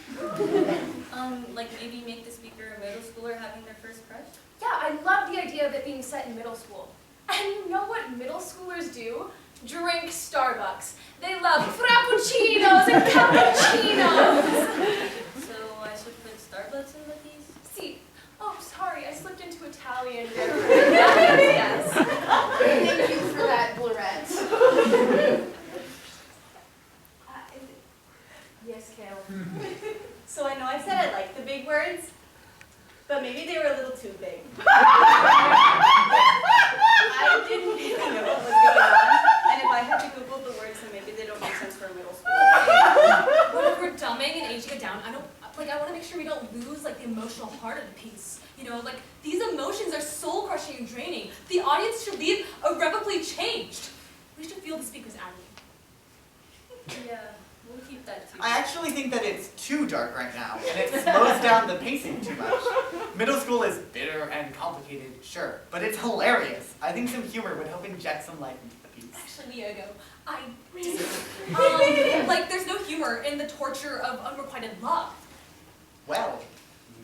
Like maybe make the speaker a middle schooler having their first crush? Yeah, I love the idea of it being set in middle school. And you know what middle schoolers do? Drink Starbucks. They love frappuccinos and cappuccinos. So I should put Starbucks in the piece? See, oh, sorry, I slipped into Italian. Yes. Thank you for that, Blurette. Yes, Kale. So I know I said I liked the big words, but maybe they were a little too big. I didn't really know what was going on, and if I had to Google the words, then maybe they don't make sense for a middle school. But if we're dumbing and aging it down, I want to make sure we don't lose like the emotional part of the piece. You know, like these emotions are soul crushing and draining. The audience should leave irrevocably changed. We should feel the speaker's agony. Yeah, we'll keep that too. I actually think that it's too dark right now, and it slows down the pacing too much. Middle school is bitter and complicated, sure, but it's hilarious. I think some humor would help inject some life into the piece. Actually, Diego, I disagree. Like, there's no humor in the torture of unrequited love. Well,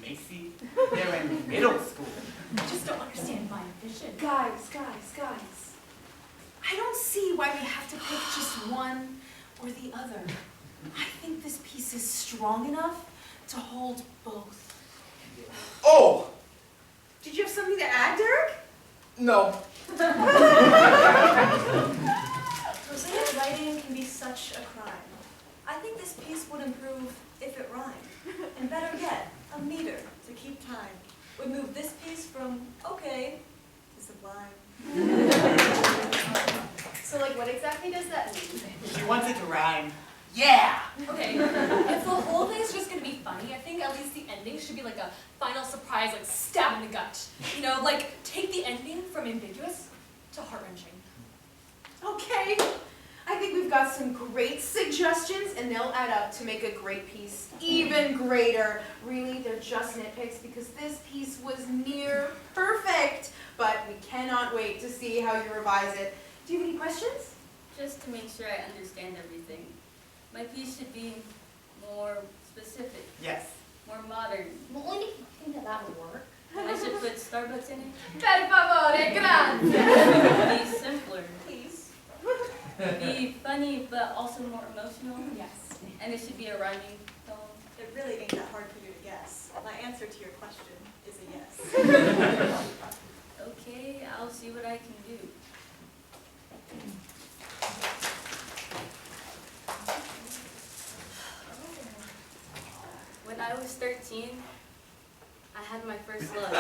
Macy, they're in middle school. I just don't understand my vision. Guys. I don't see why we have to pick just one or the other. I think this piece is strong enough to hold both. Oh! Did you have something to add, Derek? No. Prosaic writing can be such a crime. I think this piece would improve if it rhymed. And better yet, a meter to keep time would move this piece from okay to sublime. So like, what exactly does that mean? She wants it to rhyme. Yeah! Okay, if the whole thing is just gonna be funny, I think at least the ending should be like a final surprise, like stab in the gut. You know, like take the ending from ambiguous to heart-wrenching. Okay. I think we've got got some great suggestions, and they'll add up to make a great piece even greater. Really, they're just nitpicks because this piece was near perfect. But we cannot wait to see how you revise it. Do you have any questions? Just to make sure I understand everything. My piece should be more specific, Yes. more modern. Well, only if you think that would work. I should put Starbucks in it. Per favore, grazie. Be simpler. Please. Be funny, but also more emotional. Yes. And it should be a rhyming tone. It really ain't that hard for you to guess. My answer to your question is a yes. Okay, I'll see what I can do. When I was 13, I had my first love.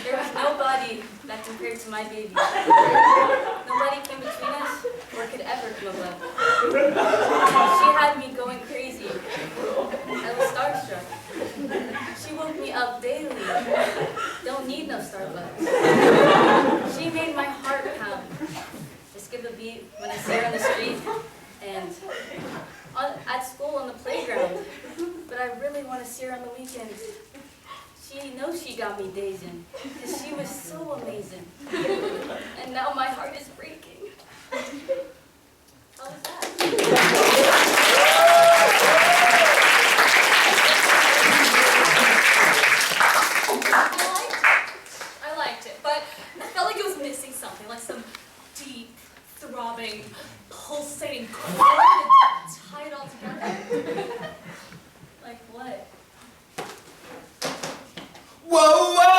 There was nobody that compared to my baby. Nobody came between us or could ever come above. She had me going crazy. I was starstruck. She woke me up daily. Don't need no Starbucks. She made my heart pound. I skip a beat when I see her on the street and at school on the playground. But I really want to see her on the weekends. She knows she got me dazing because she was so amazing. And now my heart is breaking. How was that? I liked it, but I felt like it was missing something, like some deep, throbbing, pulsating chord to tie it all together. Like what? Whoa, whoa!